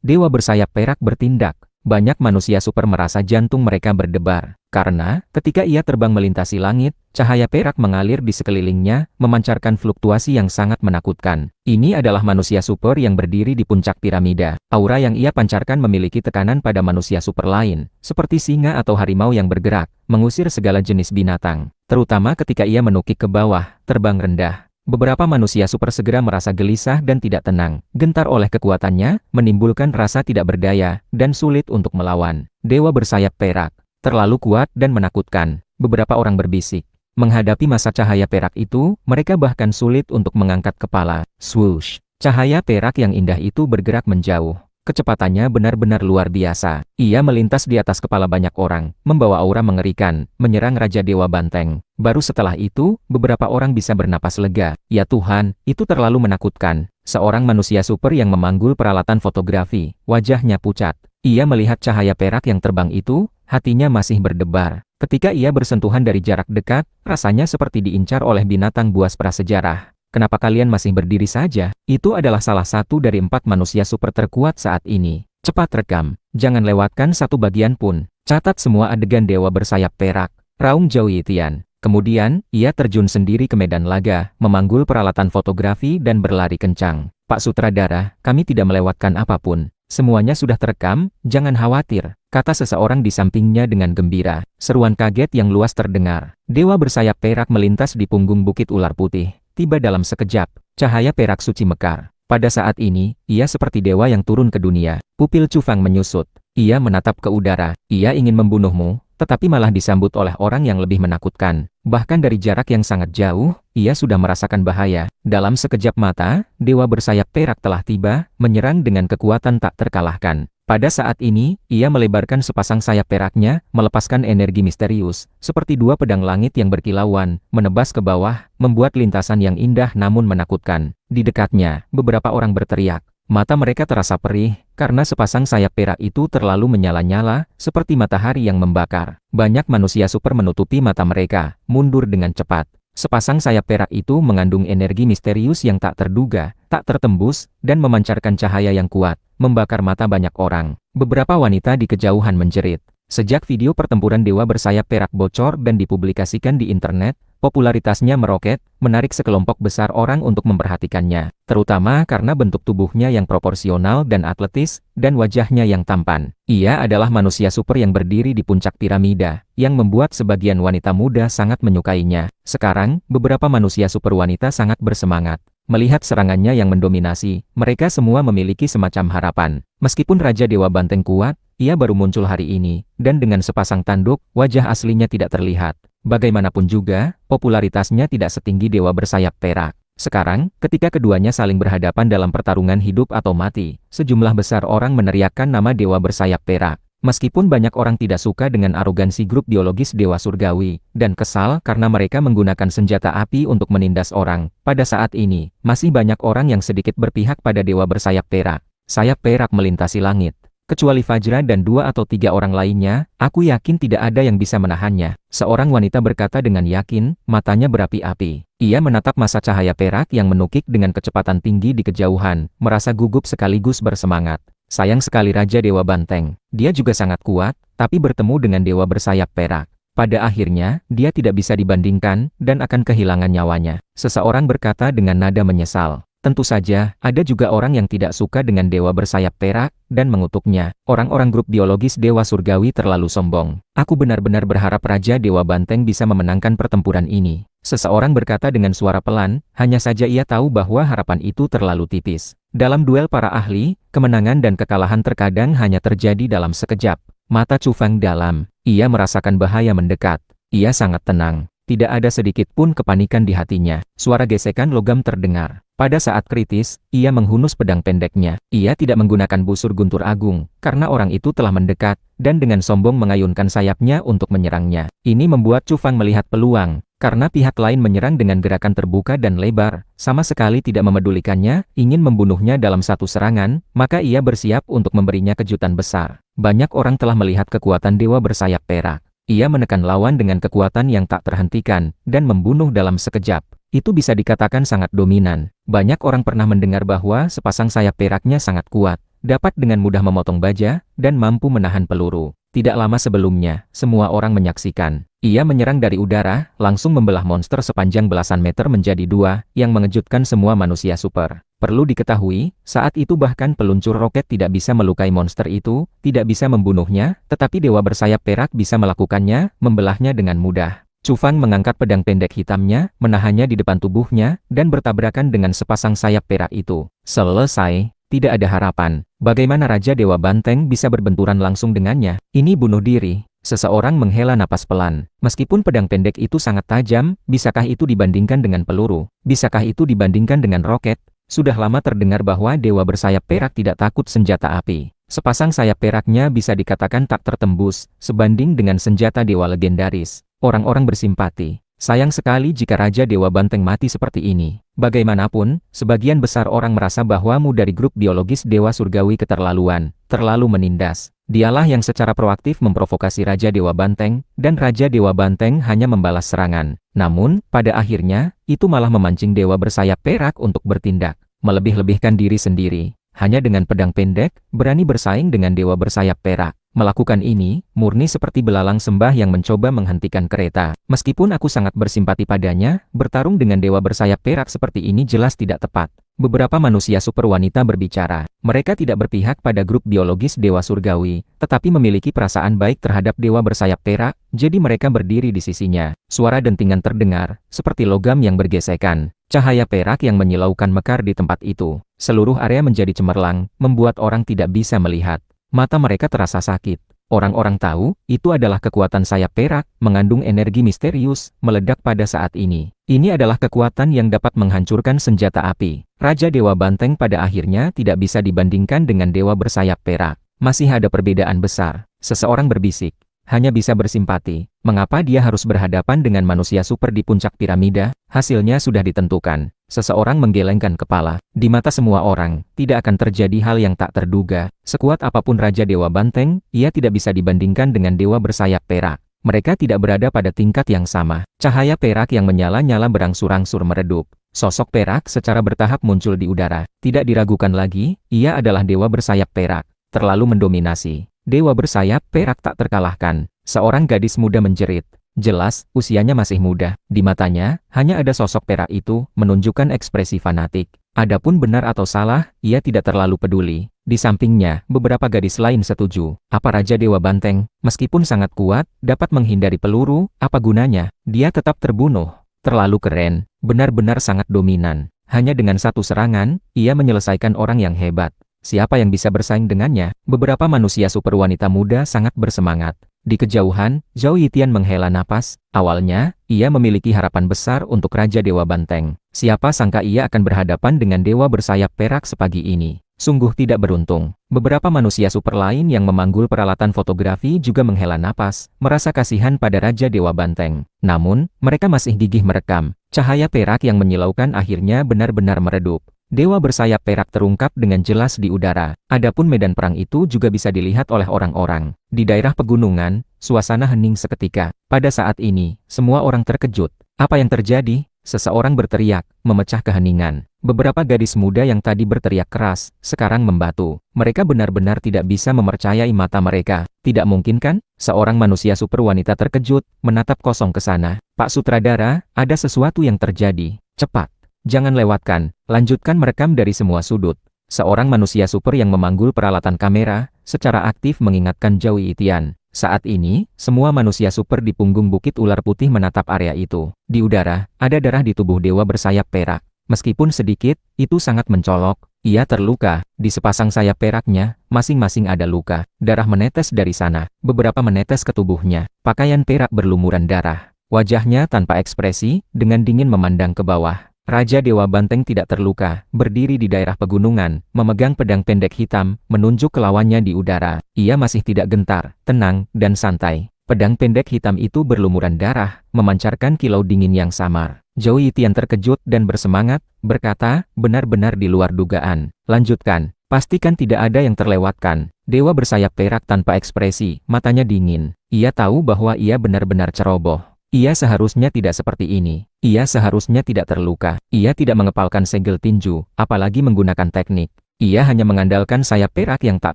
A: Dewa bersayap perak bertindak. Banyak manusia super merasa jantung mereka berdebar. Karena, ketika ia terbang melintasi langit, cahaya perak mengalir di sekelilingnya, memancarkan fluktuasi yang sangat menakutkan. Ini adalah manusia super yang berdiri di puncak piramida. Aura yang ia pancarkan memiliki tekanan pada manusia super lain, seperti singa atau harimau yang bergerak, mengusir segala jenis binatang. Terutama ketika ia menukik ke bawah, terbang rendah. Beberapa manusia super segera merasa gelisah dan tidak tenang. Gentar oleh kekuatannya, menimbulkan rasa tidak berdaya, dan sulit untuk melawan. Dewa bersayap perak, terlalu kuat dan menakutkan. Beberapa orang berbisik. Menghadapi masa cahaya perak itu, mereka bahkan sulit untuk mengangkat kepala. Swoosh! Cahaya perak yang indah itu bergerak menjauh. Kecepatannya benar-benar luar biasa. Ia melintas di atas kepala banyak orang, membawa aura mengerikan, menyerang Raja Dewa Banteng. Baru setelah itu, beberapa orang bisa bernapas lega. Ya Tuhan, itu terlalu menakutkan. Seorang manusia super yang memanggul peralatan fotografi, wajahnya pucat. Ia melihat cahaya perak yang terbang itu, hatinya masih berdebar. Ketika ia bersentuhan dari jarak dekat, rasanya seperti diincar oleh binatang buas prasejarah. Kenapa kalian masih berdiri saja? Itu adalah salah satu dari 4 manusia super terkuat saat ini. Cepat rekam, jangan lewatkan satu bagian pun. Catat semua adegan dewa bersayap perak. Raung Zhao Yitian. Kemudian, ia terjun sendiri ke medan laga, memanggul peralatan fotografi dan berlari kencang. Pak Sutradara, kami tidak melewatkan apapun. Semuanya sudah terekam, jangan khawatir, kata seseorang di sampingnya dengan gembira. Seruan kaget yang luas terdengar. Dewa bersayap perak melintas di punggung bukit ular putih. Tiba dalam sekejap, cahaya perak suci mekar. Pada saat ini, ia seperti dewa yang turun ke dunia. Pupil Chu Fang menyusut. Ia menatap ke udara. Ia ingin membunuhmu, tetapi malah disambut oleh orang yang lebih menakutkan. Bahkan dari jarak yang sangat jauh, ia sudah merasakan bahaya. Dalam sekejap mata, dewa bersayap perak telah tiba, menyerang dengan kekuatan tak terkalahkan. Pada saat ini, ia melebarkan sepasang sayap peraknya, melepaskan energi misterius, seperti 2 pedang langit yang berkilauan, menebas ke bawah, membuat lintasan yang indah namun menakutkan. Di dekatnya, beberapa orang berteriak. Mata mereka terasa perih, karena sepasang sayap perak itu terlalu menyala-nyala, seperti matahari yang membakar. Banyak manusia super menutupi mata mereka, mundur dengan cepat. Sepasang sayap perak itu mengandung energi misterius yang tak terduga, tak tertembus, dan memancarkan cahaya yang kuat, membakar mata banyak orang. Beberapa wanita di kejauhan menjerit. Sejak video pertempuran dewa bersayap perak bocor dan dipublikasikan di internet, popularitasnya meroket, menarik sekelompok besar orang untuk memperhatikannya, terutama karena bentuk tubuhnya yang proporsional dan atletis, dan wajahnya yang tampan. Ia adalah manusia super yang berdiri di puncak piramida, yang membuat sebagian wanita muda sangat menyukainya. Sekarang, beberapa manusia super wanita sangat bersemangat. Melihat serangannya yang mendominasi, mereka semua memiliki semacam harapan. Meskipun Raja Dewa Banteng kuat, ia baru muncul hari ini, dan dengan sepasang tanduk, wajah aslinya tidak terlihat. Bagaimanapun juga, popularitasnya tidak setinggi dewa bersayap perak. Sekarang, ketika keduanya saling berhadapan dalam pertarungan hidup atau mati, sejumlah besar orang meneriakkan nama dewa bersayap perak. Meskipun banyak orang tidak suka dengan arogansi grup biologis Dewa Surgawi, dan kesal karena mereka menggunakan senjata api untuk menindas orang, pada saat ini, masih banyak orang yang sedikit berpihak pada dewa bersayap perak. Sayap perak melintasi langit. Kecuali Fajra dan 2 atau 3 orang lainnya, aku yakin tidak ada yang bisa menahannya. Seorang wanita berkata dengan yakin, matanya berapi-api. Ia menatap masa cahaya perak yang menukik dengan kecepatan tinggi di kejauhan, merasa gugup sekaligus bersemangat. Sayang sekali Raja Dewa Banteng. Dia juga sangat kuat, tapi bertemu dengan dewa bersayap perak. Pada akhirnya, dia tidak bisa dibandingkan, dan akan kehilangan nyawanya. Seseorang berkata dengan nada menyesal. Tentu saja, ada juga orang yang tidak suka dengan dewa bersayap perak, dan mengutuknya. Orang-orang grup biologis Dewa Surgawi terlalu sombong. Aku benar-benar berharap Raja Dewa Banteng bisa memenangkan pertempuran ini. Seseorang berkata dengan suara pelan, hanya saja ia tahu bahwa harapan itu terlalu tipis. Dalam duel para ahli, kemenangan dan kekalahan terkadang hanya terjadi dalam sekejap. Mata Chu Fang dalam. Ia merasakan bahaya mendekat. Ia sangat tenang. Tidak ada sedikit pun kepanikan di hatinya. Suara gesekan logam terdengar. Pada saat kritis, ia menghunus pedang pendeknya. Ia tidak menggunakan busur guntur agung, karena orang itu telah mendekat, dan dengan sombong mengayunkan sayapnya untuk menyerangnya. Ini membuat Chu Fang melihat peluang. Karena pihak lain menyerang dengan gerakan terbuka dan lebar, sama sekali tidak memedulikannya, ingin membunuhnya dalam satu serangan, maka ia bersiap untuk memberinya kejutan besar. Banyak orang telah melihat kekuatan dewa bersayap perak. Ia menekan lawan dengan kekuatan yang tak terhentikan, dan membunuh dalam sekejap. Itu bisa dikatakan sangat dominan. Banyak orang pernah mendengar bahwa sepasang sayap peraknya sangat kuat, dapat dengan mudah memotong baja, dan mampu menahan peluru. Tidak lama sebelumnya, semua orang menyaksikan. Ia menyerang dari udara, langsung membelah monster sepanjang belasan meter menjadi dua, yang mengejutkan semua manusia super. Perlu diketahui, saat itu bahkan peluncur roket tidak bisa melukai monster itu, tidak bisa membunuhnya, tetapi dewa bersayap perak bisa melakukannya, membelahnya dengan mudah. Chu Fang mengangkat pedang pendek hitamnya, menahannya di depan tubuhnya, dan bertabrakan dengan sepasang sayap perak itu. Selesai. Tidak ada harapan. Bagaimana Raja Dewa Banteng bisa berbenturan langsung dengannya? Ini bunuh diri. Seseorang menghela napas pelan. Meskipun pedang pendek itu sangat tajam, bisakah itu dibandingkan dengan peluru? Bisakah itu dibandingkan dengan roket? Sudah lama terdengar bahwa dewa bersayap perak tidak takut senjata api. Sepasang sayap peraknya bisa dikatakan tak tertembus, sebanding dengan senjata dewa legendaris. Orang-orang bersimpati. Sayang sekali jika Raja Dewa Banteng mati seperti ini. Bagaimanapun, sebagian besar orang merasa bahwa Mu dari grup biologis Dewa Surgawi keterlaluan, terlalu menindas. Dialah yang secara proaktif memprovokasi Raja Dewa Banteng, dan Raja Dewa Banteng hanya membalas serangan. Namun, pada akhirnya, itu malah memancing Dewa bersayap perak untuk bertindak, melebih-lebihkan diri sendiri. Hanya dengan pedang pendek, berani bersaing dengan Dewa bersayap perak. Melakukan ini, murni seperti belalang sembah yang mencoba menghentikan kereta. Meskipun aku sangat bersimpati padanya, bertarung dengan dewa bersayap perak seperti ini jelas tidak tepat. Beberapa manusia super wanita berbicara. Mereka tidak berpihak pada grup biologis Dewa Surgawi, tetapi memiliki perasaan baik terhadap dewa bersayap perak, jadi mereka berdiri di sisinya. Suara dentingan terdengar, seperti logam yang bergesekan. Cahaya perak yang menyilaukan mekar di tempat itu. Seluruh area menjadi cemerlang, membuat orang tidak bisa melihat. Mata mereka terasa sakit. Orang-orang tahu, itu adalah kekuatan sayap perak, mengandung energi misterius, meledak pada saat ini. Ini adalah kekuatan yang dapat menghancurkan senjata api. Raja Dewa Banteng pada akhirnya tidak bisa dibandingkan dengan dewa bersayap perak. Masih ada perbedaan besar. Seseorang berbisik. Hanya bisa bersimpati. Mengapa dia harus berhadapan dengan manusia super di puncak piramida? Hasilnya sudah ditentukan. Seseorang menggelengkan kepala. Di mata semua orang, tidak akan terjadi hal yang tak terduga. Sekuat apapun Raja Dewa Banteng, ia tidak bisa dibandingkan dengan dewa bersayap perak. Mereka tidak berada pada tingkat yang sama. Cahaya perak yang menyala-nyala berangsur-angsur meredup. Sosok perak secara bertahap muncul di udara. Tidak diragukan lagi, ia adalah dewa bersayap perak. Terlalu mendominasi. Dewa bersayap perak tak terkalahkan. Seorang gadis muda menjerit. Jelas, usianya masih muda. Di matanya, hanya ada sosok perak itu, menunjukkan ekspresi fanatik. Adapun benar atau salah, ia tidak terlalu peduli. Di sampingnya, beberapa gadis lain setuju. Apa Raja Dewa Banteng, meskipun sangat kuat, dapat menghindari peluru, apa gunanya? Dia tetap terbunuh. Terlalu keren, benar-benar sangat dominan. Hanya dengan satu serangan, ia menyelesaikan orang yang hebat. Siapa yang bisa bersaing dengannya? Beberapa manusia super wanita muda sangat bersemangat. Di kejauhan, Zhao Yitian menghela napas. Awalnya, ia memiliki harapan besar untuk Raja Dewa Banteng. Siapa sangka ia akan berhadapan dengan dewa bersayap perak sepagi ini. Sungguh tidak beruntung. Beberapa manusia super lain yang memanggul peralatan fotografi juga menghela napas, merasa kasihan pada Raja Dewa Banteng. Namun, mereka masih gigih merekam. Cahaya perak yang menyilaukan akhirnya benar-benar meredup. Dewa bersayap perak terungkap dengan jelas di udara. Adapun medan perang itu juga bisa dilihat oleh orang-orang. Di daerah pegunungan, suasana hening seketika. Pada saat ini, semua orang terkejut. Apa yang terjadi? Seseorang berteriak, memecah keheningan. Beberapa gadis muda yang tadi berteriak keras, sekarang membatu. Mereka benar-benar tidak bisa mempercayai mata mereka. Tidak mungkin kan? Seorang manusia super wanita terkejut, menatap kosong ke sana. Pak Sutradara, ada sesuatu yang terjadi. Cepat. Jangan lewatkan, lanjutkan merekam dari semua sudut. Seorang manusia super yang memanggul peralatan kamera, secara aktif mengingatkan Zhao Yitian. Saat ini, semua manusia super di punggung Bukit Ular Putih menatap area itu. Di udara, ada darah di tubuh dewa bersayap perak. Meskipun sedikit, itu sangat mencolok. Ia terluka. Di sepasang sayap peraknya, masing-masing ada luka. Darah menetes dari sana. Beberapa menetes ke tubuhnya. Pakaian perak berlumuran darah. Wajahnya tanpa ekspresi, dengan dingin memandang ke bawah. Raja Dewa Banteng tidak terluka, berdiri di daerah pegunungan, memegang pedang pendek hitam, menunjuk ke lawannya di udara. Ia masih tidak gentar, tenang, dan santai. Pedang pendek hitam itu berlumuran darah, memancarkan kilau dingin yang samar. Zhou Yitian terkejut dan bersemangat, berkata, benar-benar di luar dugaan. Lanjutkan, pastikan tidak ada yang terlewatkan. Dewa bersayap perak tanpa ekspresi, matanya dingin. Ia tahu bahwa ia benar-benar ceroboh. Ia seharusnya tidak seperti ini. Ia seharusnya tidak terluka. Ia tidak mengepalkan segel tinju, apalagi menggunakan teknik. Ia hanya mengandalkan sayap perak yang tak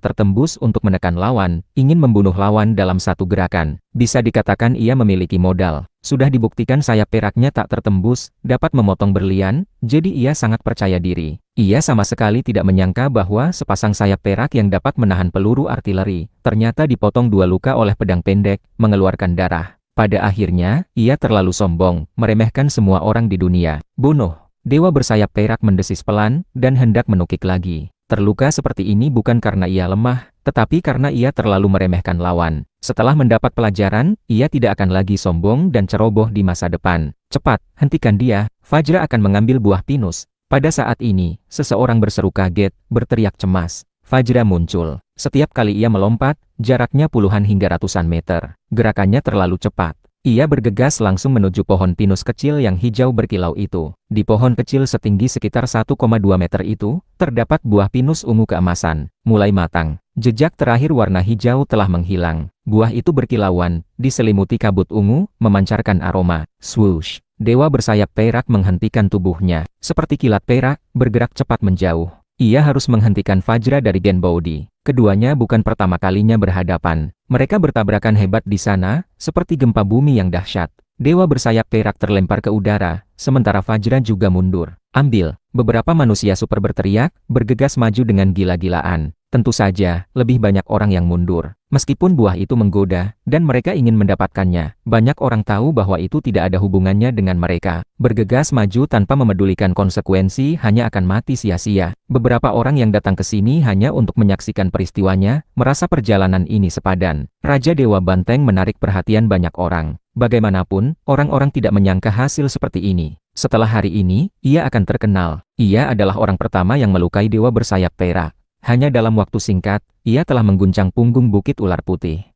A: tertembus untuk menekan lawan, ingin membunuh lawan dalam satu gerakan. Bisa dikatakan ia memiliki modal. Sudah dibuktikan sayap peraknya tak tertembus, dapat memotong berlian, jadi ia sangat percaya diri. Ia sama sekali tidak menyangka bahwa sepasang sayap perak yang dapat menahan peluru artileri, ternyata dipotong dua luka oleh pedang pendek, mengeluarkan darah. Pada akhirnya, ia terlalu sombong, meremehkan semua orang di dunia. Bunuh! Dewa bersayap perak mendesis pelan, dan hendak menukik lagi. Terluka seperti ini bukan karena ia lemah, tetapi karena ia terlalu meremehkan lawan. Setelah mendapat pelajaran, ia tidak akan lagi sombong dan ceroboh di masa depan. Cepat, hentikan dia, Fajra akan mengambil buah pinus. Pada saat ini, seseorang berseru kaget, berteriak cemas. Fajra muncul. Setiap kali ia melompat, jaraknya puluhan hingga ratusan meter. Gerakannya terlalu cepat. Ia bergegas langsung menuju pohon pinus kecil yang hijau berkilau itu. Di pohon kecil setinggi sekitar 1,2 meter itu, terdapat buah pinus ungu keemasan, mulai matang. Jejak terakhir warna hijau telah menghilang. Buah itu berkilauan, diselimuti kabut ungu, memancarkan aroma. Swoosh! Dewa bersayap perak menghentikan tubuhnya. Seperti kilat perak, bergerak cepat menjauh. Ia harus menghentikan Fajra dari Genboundi. Keduanya bukan pertama kalinya berhadapan. Mereka bertabrakan hebat di sana, seperti gempa bumi yang dahsyat. Dewa bersayap perak terlempar ke udara, sementara Fajra juga mundur. Ambil! Beberapa manusia super berteriak, bergegas maju dengan gila-gilaan. Tentu saja, lebih banyak orang yang mundur. Meskipun buah itu menggoda, dan mereka ingin mendapatkannya, banyak orang tahu bahwa itu tidak ada hubungannya dengan mereka. Bergegas maju tanpa memedulikan konsekuensi hanya akan mati sia-sia. Beberapa orang yang datang ke sini hanya untuk menyaksikan peristiwanya, merasa perjalanan ini sepadan. Raja Dewa Banteng menarik perhatian banyak orang. Bagaimanapun, orang-orang tidak menyangka hasil seperti ini. Setelah hari ini, ia akan terkenal. Ia adalah orang pertama yang melukai Dewa bersayap perak. Hanya dalam waktu singkat, ia telah mengguncang punggung Bukit Ular Putih.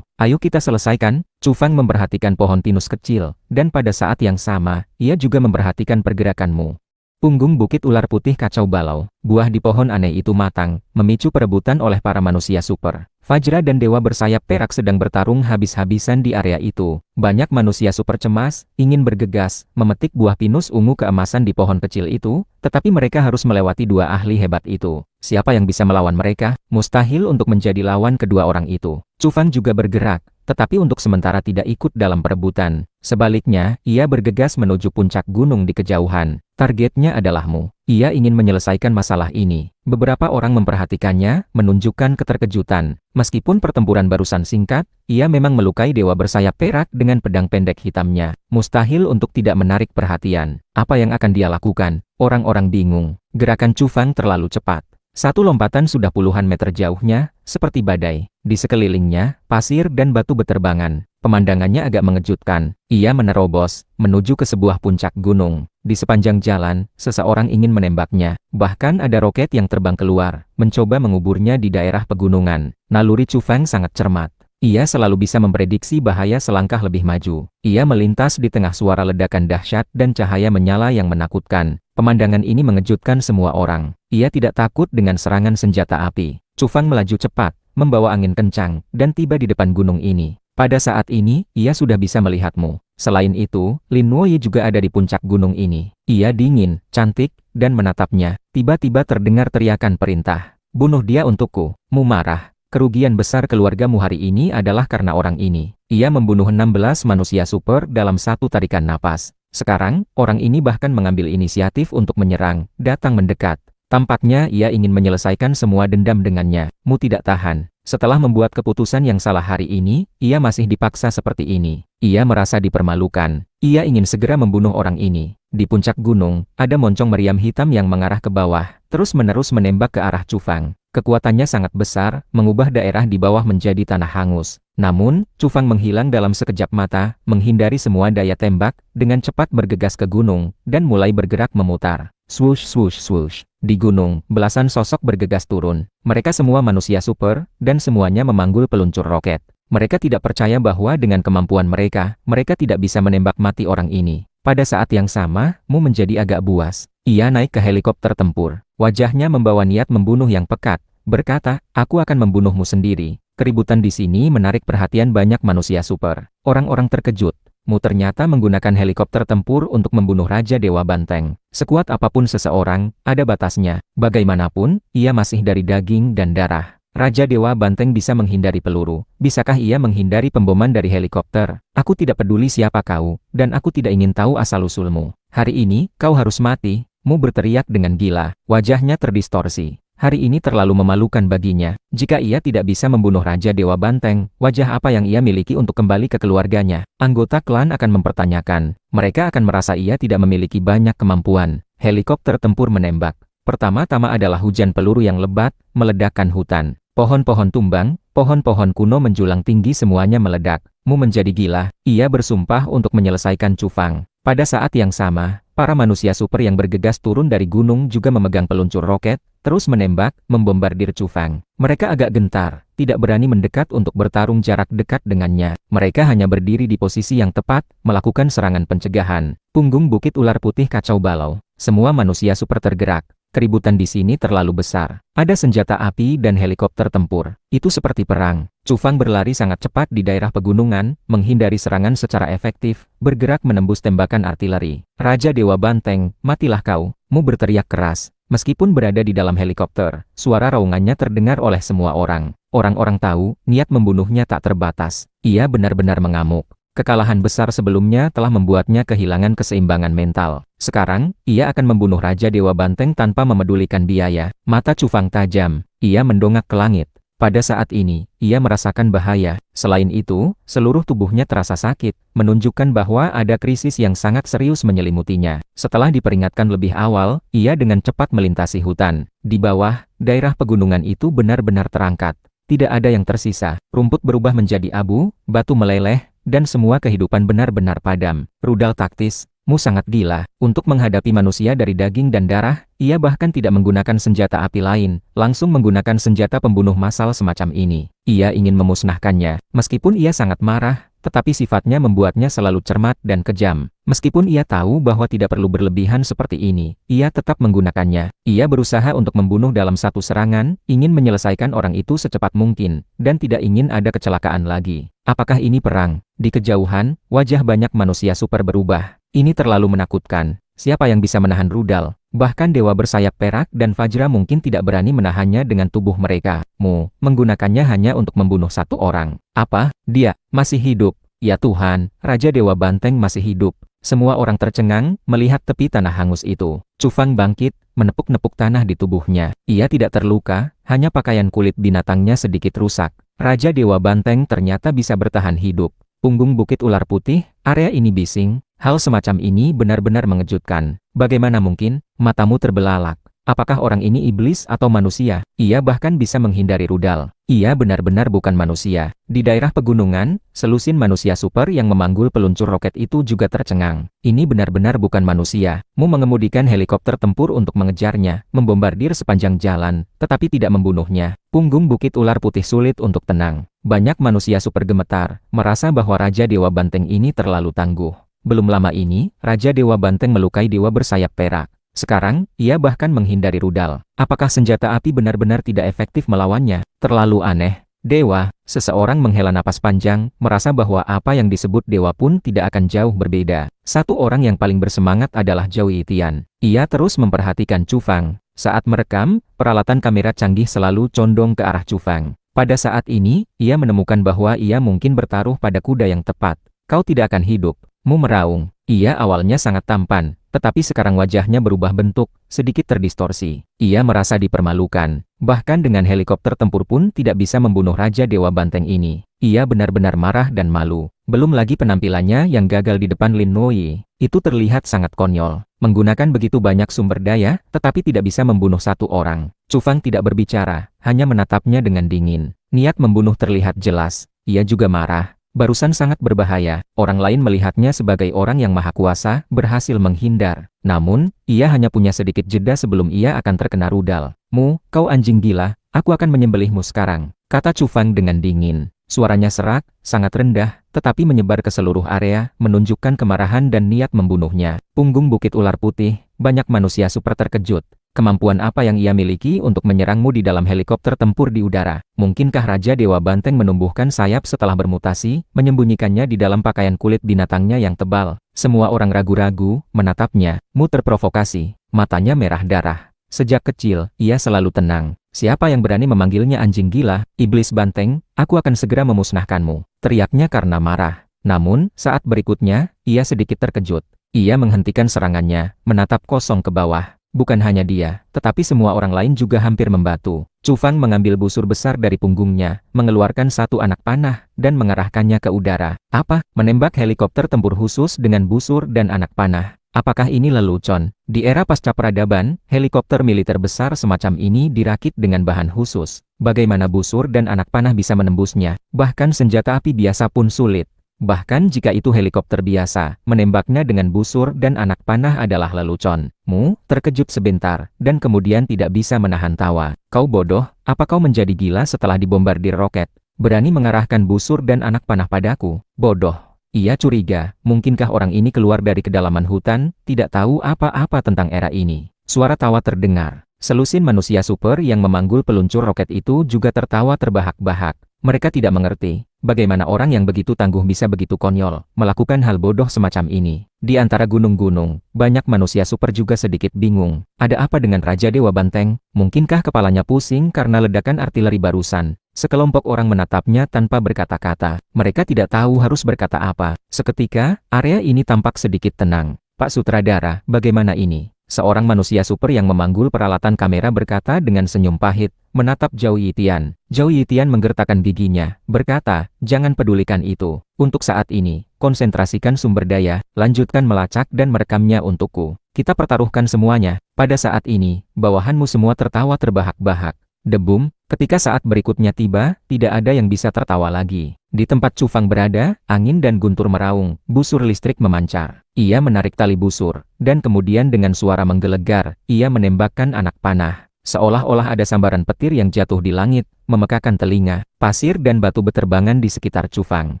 A: Ayo kita selesaikan. Chu Fang memperhatikan pohon pinus kecil, dan pada saat yang sama, ia juga memperhatikan pergerakanmu. Punggung Bukit Ular Putih kacau balau. Buah di pohon aneh itu matang, memicu perebutan oleh para manusia super. Fajra dan Dewa bersayap perak sedang bertarung habis-habisan di area itu. Banyak manusia super cemas, ingin bergegas, memetik buah pinus ungu keemasan di pohon kecil itu, tetapi mereka harus melewati dua ahli hebat itu. Siapa yang bisa melawan mereka? Mustahil untuk menjadi lawan kedua orang itu. Chu Fang juga bergerak, tetapi untuk sementara tidak ikut dalam perebutan. Sebaliknya, ia bergegas menuju puncak gunung di kejauhan. Targetnya adalahmu. Ia ingin menyelesaikan masalah ini. Beberapa orang memperhatikannya, menunjukkan keterkejutan. Meskipun pertempuran barusan singkat, ia memang melukai Dewa bersayap perak dengan pedang pendek hitamnya. Mustahil untuk tidak menarik perhatian. Apa yang akan dia lakukan? Orang-orang bingung. Gerakan Chu Fang terlalu cepat. Satu lompatan sudah puluhan meter jauhnya, seperti badai. Di sekelilingnya, pasir dan batu beterbangan. Pemandangannya agak mengejutkan. Ia menerobos, menuju ke sebuah puncak gunung. Di sepanjang jalan, seseorang ingin menembaknya. Bahkan ada roket yang terbang keluar, mencoba menguburnya di daerah pegunungan. Naluri Chu Fang sangat cermat. Ia selalu bisa memprediksi bahaya selangkah lebih maju. Ia melintas di tengah suara ledakan dahsyat dan cahaya menyala yang menakutkan. Pemandangan ini mengejutkan semua orang. Ia tidak takut dengan serangan senjata api. Chu Fang melaju cepat, membawa angin kencang, dan tiba di depan gunung ini. Pada saat ini, ia sudah bisa melihatmu. Selain itu, Lin Nuoyi juga ada di puncak gunung ini. Ia dingin, cantik, dan menatapnya. Tiba-tiba terdengar teriakan perintah. Bunuh dia untukku. Mu marah. Kerugian besar keluargamu hari ini adalah karena orang ini. Ia membunuh 16 manusia super dalam satu tarikan napas. Sekarang, orang ini bahkan mengambil inisiatif untuk menyerang, datang mendekat. Tampaknya ia ingin menyelesaikan semua dendam dengannya. Mu tidak tahan. Setelah membuat keputusan yang salah hari ini, ia masih dipaksa seperti ini. Ia merasa dipermalukan. Ia ingin segera membunuh orang ini. Di puncak gunung, ada moncong meriam hitam yang mengarah ke bawah, terus-menerus menembak ke arah Chu Fang. Kekuatannya sangat besar, mengubah daerah di bawah menjadi tanah hangus. Namun, Chu Fang menghilang dalam sekejap mata, menghindari semua daya tembak, dengan cepat bergegas ke gunung, dan mulai bergerak memutar. Swoosh swoosh swoosh. Di gunung, belasan sosok bergegas turun. Mereka semua manusia super, dan semuanya memanggul peluncur roket. Mereka tidak percaya bahwa dengan kemampuan mereka, mereka tidak bisa menembak mati orang ini. Pada saat yang sama, Mu menjadi agak buas. Ia naik ke helikopter tempur. Wajahnya membawa niat membunuh yang pekat. Berkata, aku akan membunuhmu sendiri. Keributan di sini menarik perhatian banyak manusia super. Orang-orang terkejut. Mu ternyata menggunakan helikopter tempur untuk membunuh Raja Dewa Banteng. Sekuat apapun seseorang, ada batasnya. Bagaimanapun, ia masih dari daging dan darah. Raja Dewa Banteng bisa menghindari peluru. Bisakah ia menghindari pemboman dari helikopter? Aku tidak peduli siapa kau, dan aku tidak ingin tahu asal-usulmu. Hari ini, kau harus mati. Mu berteriak dengan gila. Wajahnya terdistorsi. Hari ini terlalu memalukan baginya. Jika ia tidak bisa membunuh Raja Dewa Banteng, wajah apa yang ia miliki untuk kembali ke keluarganya? Anggota klan akan mempertanyakan. Mereka akan merasa ia tidak memiliki banyak kemampuan. Helikopter tempur menembak. Pertama-tama adalah hujan peluru yang lebat, meledakkan hutan. Pohon-pohon tumbang, pohon-pohon kuno menjulang tinggi semuanya meledak. Mu menjadi gila. Ia bersumpah untuk menyelesaikan Chu Fang. Pada saat yang sama, para manusia super yang bergegas turun dari gunung juga memegang peluncur roket, terus menembak, membombardir Chu Fang. Mereka agak gentar, tidak berani mendekat untuk bertarung jarak dekat dengannya. Mereka hanya berdiri di posisi yang tepat, melakukan serangan pencegahan. Punggung bukit ular putih kacau balau. Semua manusia super tergerak. Keributan di sini terlalu besar. Ada senjata api dan helikopter tempur. Itu seperti perang. Chu Fang berlari sangat cepat di daerah pegunungan, menghindari serangan secara efektif, bergerak menembus tembakan artileri. Raja Dewa Banteng, matilah kau! Mu berteriak keras. Meskipun berada di dalam helikopter, suara raungannya terdengar oleh semua orang. Orang-orang tahu, niat membunuhnya tak terbatas. Ia benar-benar mengamuk. Kekalahan besar sebelumnya telah membuatnya kehilangan keseimbangan mental. Sekarang, ia akan membunuh Raja Dewa Banteng tanpa memedulikan biaya. Mata Chu Fang tajam. Ia mendongak ke langit. Pada saat ini, ia merasakan bahaya. Selain itu, seluruh tubuhnya terasa sakit, menunjukkan bahwa ada krisis yang sangat serius menyelimutinya. Setelah diperingatkan lebih awal, ia dengan cepat melintasi hutan. Di bawah, daerah pegunungan itu benar-benar terangkat. Tidak ada yang tersisa. Rumput berubah menjadi abu, batu meleleh, dan semua kehidupan benar-benar padam. Rudal taktis. Mu sangat gila. Untuk menghadapi manusia dari daging dan darah, ia bahkan tidak menggunakan senjata api lain, langsung menggunakan senjata pembunuh massal semacam ini. Ia ingin memusnahkannya. Meskipun ia sangat marah, tetapi sifatnya membuatnya selalu cermat dan kejam. Meskipun ia tahu bahwa tidak perlu berlebihan seperti ini, ia tetap menggunakannya. Ia berusaha untuk membunuh dalam satu serangan, ingin menyelesaikan orang itu secepat mungkin, dan tidak ingin ada kecelakaan lagi. Apakah ini perang? Di kejauhan, wajah banyak manusia super berubah. Ini terlalu menakutkan. Siapa yang bisa menahan rudal? Bahkan dewa bersayap perak dan Fajra mungkin tidak berani menahannya dengan tubuh mereka. Mu menggunakannya hanya untuk membunuh satu orang. Apa? Dia masih hidup? Ya Tuhan, Raja Dewa Banteng masih hidup. Semua orang tercengang melihat tepi tanah hangus itu. Chu Fang bangkit, menepuk-nepuk tanah di tubuhnya. Ia tidak terluka, hanya pakaian kulit binatangnya sedikit rusak. Raja Dewa Banteng ternyata bisa bertahan hidup. Punggung bukit ular putih, area ini bising. Hal semacam ini benar-benar mengejutkan. Bagaimana mungkin? Matamu terbelalak. Apakah orang ini iblis atau manusia? Ia bahkan bisa menghindari rudal. Ia benar-benar bukan manusia. Di daerah pegunungan, selusin manusia super yang memanggul peluncur roket itu juga tercengang. Ini benar-benar bukan manusia. Mu mengemudikan helikopter tempur untuk mengejarnya, membombardir sepanjang jalan, tetapi tidak membunuhnya. Punggung bukit ular putih sulit untuk tenang. Banyak manusia super gemetar, merasa bahwa Raja Dewa Banteng ini terlalu tangguh. Belum lama ini, Raja Dewa Banteng melukai dewa bersayap perak. Sekarang, ia bahkan menghindari rudal. Apakah senjata api benar-benar tidak efektif melawannya? Terlalu aneh. Dewa, seseorang menghela napas panjang, merasa bahwa apa yang disebut dewa pun tidak akan jauh berbeda. Satu orang yang paling bersemangat adalah Zhao Yitian. Ia terus memperhatikan Chu Fang. Saat merekam, peralatan kamera canggih selalu condong ke arah Chu Fang. Pada saat ini, ia menemukan bahwa ia mungkin bertaruh pada kuda yang tepat. Kau tidak akan hidup. Mu meraung. Ia awalnya sangat tampan, tetapi sekarang wajahnya berubah bentuk, sedikit terdistorsi. Ia merasa dipermalukan. Bahkan dengan helikopter tempur pun tidak bisa membunuh Raja Dewa Banteng ini. Ia benar-benar marah dan malu. Belum lagi penampilannya yang gagal di depan Lin Noi. Itu terlihat sangat konyol. Menggunakan begitu banyak sumber daya, tetapi tidak bisa membunuh satu orang. Chu Fang tidak berbicara, hanya menatapnya dengan dingin. Niat membunuh terlihat jelas. Ia juga marah. Barusan sangat berbahaya. Orang lain melihatnya sebagai orang yang maha kuasa, berhasil menghindar. Namun, ia hanya punya sedikit jeda sebelum ia akan terkena rudal. Mu, kau anjing gila, aku akan menyembelihmu sekarang, kata Chu Fang dengan dingin. Suaranya serak, sangat rendah, tetapi menyebar ke seluruh area, menunjukkan kemarahan dan niat membunuhnya. Punggung Bukit Ular Putih, banyak manusia super terkejut. Kemampuan apa yang ia miliki untuk menyerangmu di dalam helikopter tempur di udara? Mungkinkah Raja Dewa Banteng menumbuhkan sayap setelah bermutasi, menyembunyikannya di dalam pakaian kulit binatangnya yang tebal? Semua orang ragu-ragu, menatapnya. Mu terprovokasi, matanya merah darah. Sejak kecil, ia selalu tenang. Siapa yang berani memanggilnya anjing gila, iblis banteng, aku akan segera memusnahkanmu, teriaknya karena marah. Namun, saat berikutnya, ia sedikit terkejut. Ia menghentikan serangannya, menatap kosong ke bawah. Bukan hanya dia, tetapi semua orang lain juga hampir membatu. Chu Fang mengambil busur besar dari punggungnya, mengeluarkan satu anak panah, dan mengarahkannya ke udara. Apa? Menembak helikopter tempur khusus dengan busur dan anak panah. Apakah ini lelucon? Di era pasca peradaban, helikopter militer besar semacam ini dirakit dengan bahan khusus. Bagaimana busur dan anak panah bisa menembusnya? Bahkan senjata api biasa pun sulit. Bahkan jika itu helikopter biasa, menembaknya dengan busur dan anak panah adalah lelucon. Mu terkejut sebentar, dan kemudian tidak bisa menahan tawa. Kau bodoh, apa kau menjadi gila setelah dibombardir roket? Berani mengarahkan busur dan anak panah padaku? Bodoh. Ia curiga, mungkinkah orang ini keluar dari kedalaman hutan, tidak tahu apa-apa tentang era ini. Suara tawa terdengar. Selusin manusia super yang memanggul peluncur roket itu juga tertawa terbahak-bahak. Mereka tidak mengerti, bagaimana orang yang begitu tangguh bisa begitu konyol, melakukan hal bodoh semacam ini. Di antara gunung-gunung, banyak manusia super juga sedikit bingung. Ada apa dengan Raja Dewa Banteng? Mungkinkah kepalanya pusing karena ledakan artileri barusan? Sekelompok orang menatapnya tanpa berkata-kata. Mereka tidak tahu harus berkata apa. Seketika, area ini tampak sedikit tenang. Pak Sutradara, bagaimana ini? Seorang manusia super yang memanggul peralatan kamera berkata dengan senyum pahit, menatap Zhao Yitian. Zhao Yitian menggertakkan giginya, berkata, jangan pedulikan itu. Untuk saat ini, konsentrasikan sumber daya, lanjutkan melacak dan merekamnya untukku. Kita pertaruhkan semuanya. Pada saat ini, bawahanmu semua tertawa terbahak-bahak. Debum, ketika saat berikutnya tiba, tidak ada yang bisa tertawa lagi. Di tempat Chu Fang berada, angin dan guntur meraung, busur listrik memancar. Ia menarik tali busur, dan kemudian dengan suara menggelegar, ia menembakkan anak panah. Seolah-olah ada sambaran petir yang jatuh di langit, memekakan telinga. Pasir dan batu beterbangan di sekitar Chu Fang.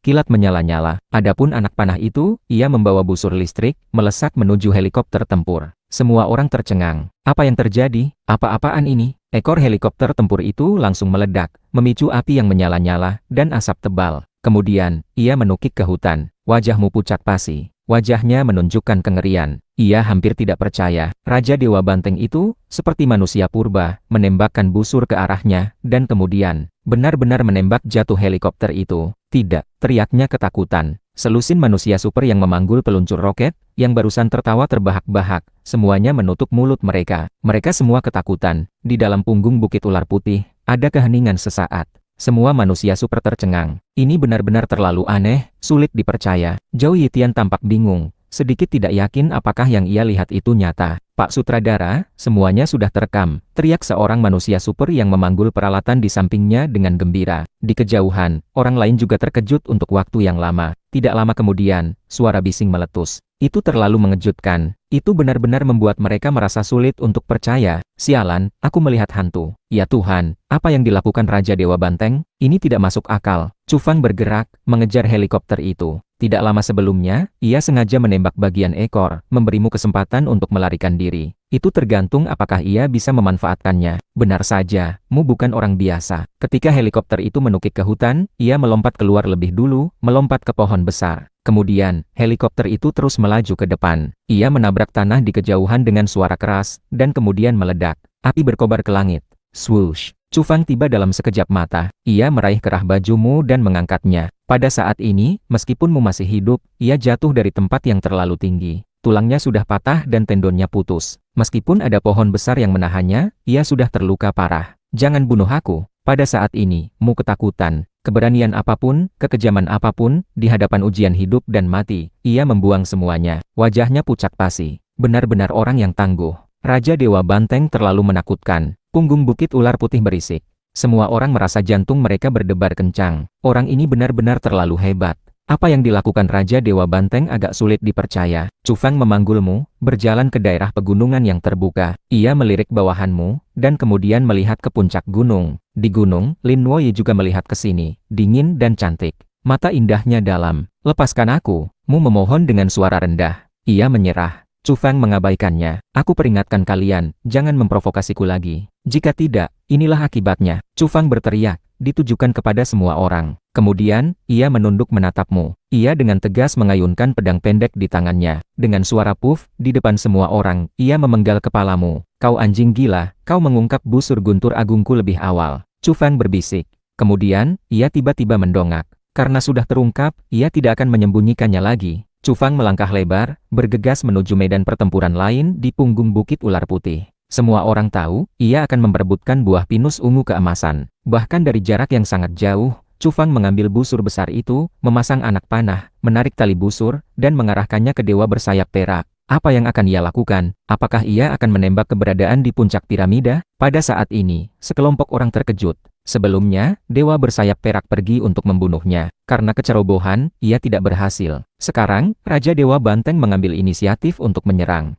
A: Kilat menyala-nyala. Adapun anak panah itu, ia membawa busur listrik, melesat menuju helikopter tempur. Semua orang tercengang. Apa yang terjadi? Apa-apaan ini? Ekor helikopter tempur itu langsung meledak, memicu api yang menyala-nyala, dan asap tebal. Kemudian, ia menukik ke hutan. Wajahmu pucat pasi. Wajahnya menunjukkan kengerian. Ia hampir tidak percaya. Raja Dewa Banteng itu, seperti manusia purba, menembakkan busur ke arahnya, dan kemudian, benar-benar menembak jatuh helikopter itu. Tidak, teriaknya ketakutan. Selusin manusia super yang memanggul peluncur roket, yang barusan tertawa terbahak-bahak, semuanya menutup mulut mereka. Mereka semua ketakutan. Di dalam punggung Bukit Ular Putih, ada keheningan sesaat. Semua manusia super tercengang. Ini benar-benar terlalu aneh, sulit dipercaya. Zhao Yitian tampak bingung, sedikit tidak yakin apakah yang ia lihat itu nyata. Pak Sutradara, semuanya sudah terekam, teriak seorang manusia super yang memanggul peralatan di sampingnya dengan gembira. Di kejauhan, orang lain juga terkejut untuk waktu yang lama. Tidak lama kemudian, suara bising meletus. Itu terlalu mengejutkan. Itu benar-benar membuat mereka merasa sulit untuk percaya. Sialan, aku melihat hantu. Ya Tuhan, apa yang dilakukan Raja Dewa Banteng? Ini tidak masuk akal. Chu Fang bergerak, mengejar helikopter itu. Tidak lama sebelumnya, ia sengaja menembak bagian ekor, memberimu kesempatan untuk melarikan diri. Itu tergantung apakah ia bisa memanfaatkannya. Benar saja, mu bukan orang biasa. Ketika helikopter itu menukik ke hutan, ia melompat keluar lebih dulu, melompat ke pohon besar. Kemudian, helikopter itu terus melaju ke depan. Ia menabrak tanah di kejauhan dengan suara keras, dan kemudian meledak. Api berkobar ke langit. Swoosh! Chu Fang tiba dalam sekejap mata. Ia meraih kerah bajumu dan mengangkatnya. Pada saat ini, meskipun mu masih hidup, ia jatuh dari tempat yang terlalu tinggi. Tulangnya sudah patah dan tendonnya putus. Meskipun ada pohon besar yang menahannya, ia sudah terluka parah. Jangan bunuh aku. Pada saat ini, mu ketakutan. Keberanian apapun, kekejaman apapun, di hadapan ujian hidup dan mati, ia membuang semuanya. Wajahnya pucat pasi. Benar-benar orang yang tangguh. Raja Dewa Banteng terlalu menakutkan. Punggung Bukit Ular Putih berisik. Semua orang merasa jantung mereka berdebar kencang. Orang ini benar-benar terlalu hebat. Apa yang dilakukan Raja Dewa Banteng agak sulit dipercaya. Chu Fang memanggulmu, berjalan ke daerah pegunungan yang terbuka. Ia melirik bawahanmu, dan kemudian melihat ke puncak gunung. Di gunung, Lin Wei juga melihat ke sini, dingin dan cantik. Mata indahnya dalam. Lepaskan aku, Mu memohon dengan suara rendah. Ia menyerah. Chu Fang mengabaikannya. Aku peringatkan kalian, jangan memprovokasiku lagi. Jika tidak, inilah akibatnya. Chu Fang berteriak, ditujukan kepada semua orang. Kemudian, ia menunduk menatapmu. Ia dengan tegas mengayunkan pedang pendek di tangannya. Dengan suara puff, di depan semua orang, ia memenggal kepalamu. Kau anjing gila, kau mengungkap busur guntur agungku lebih awal. Chu Fang berbisik. Kemudian, ia tiba-tiba mendongak. Karena sudah terungkap, ia tidak akan menyembunyikannya lagi. Chu Fang melangkah lebar, bergegas menuju medan pertempuran lain di punggung Bukit Ular Putih. Semua orang tahu, ia akan memperebutkan buah pinus ungu keemasan. Bahkan dari jarak yang sangat jauh, Chu Fang mengambil busur besar itu, memasang anak panah, menarik tali busur, dan mengarahkannya ke dewa bersayap perak. Apa yang akan ia lakukan? Apakah ia akan menembak keberadaan di puncak piramida? Pada saat ini, sekelompok orang terkejut. Sebelumnya, dewa bersayap perak pergi untuk membunuhnya. Karena kecerobohan, ia tidak berhasil. Sekarang, Raja Dewa Banteng mengambil inisiatif untuk menyerang.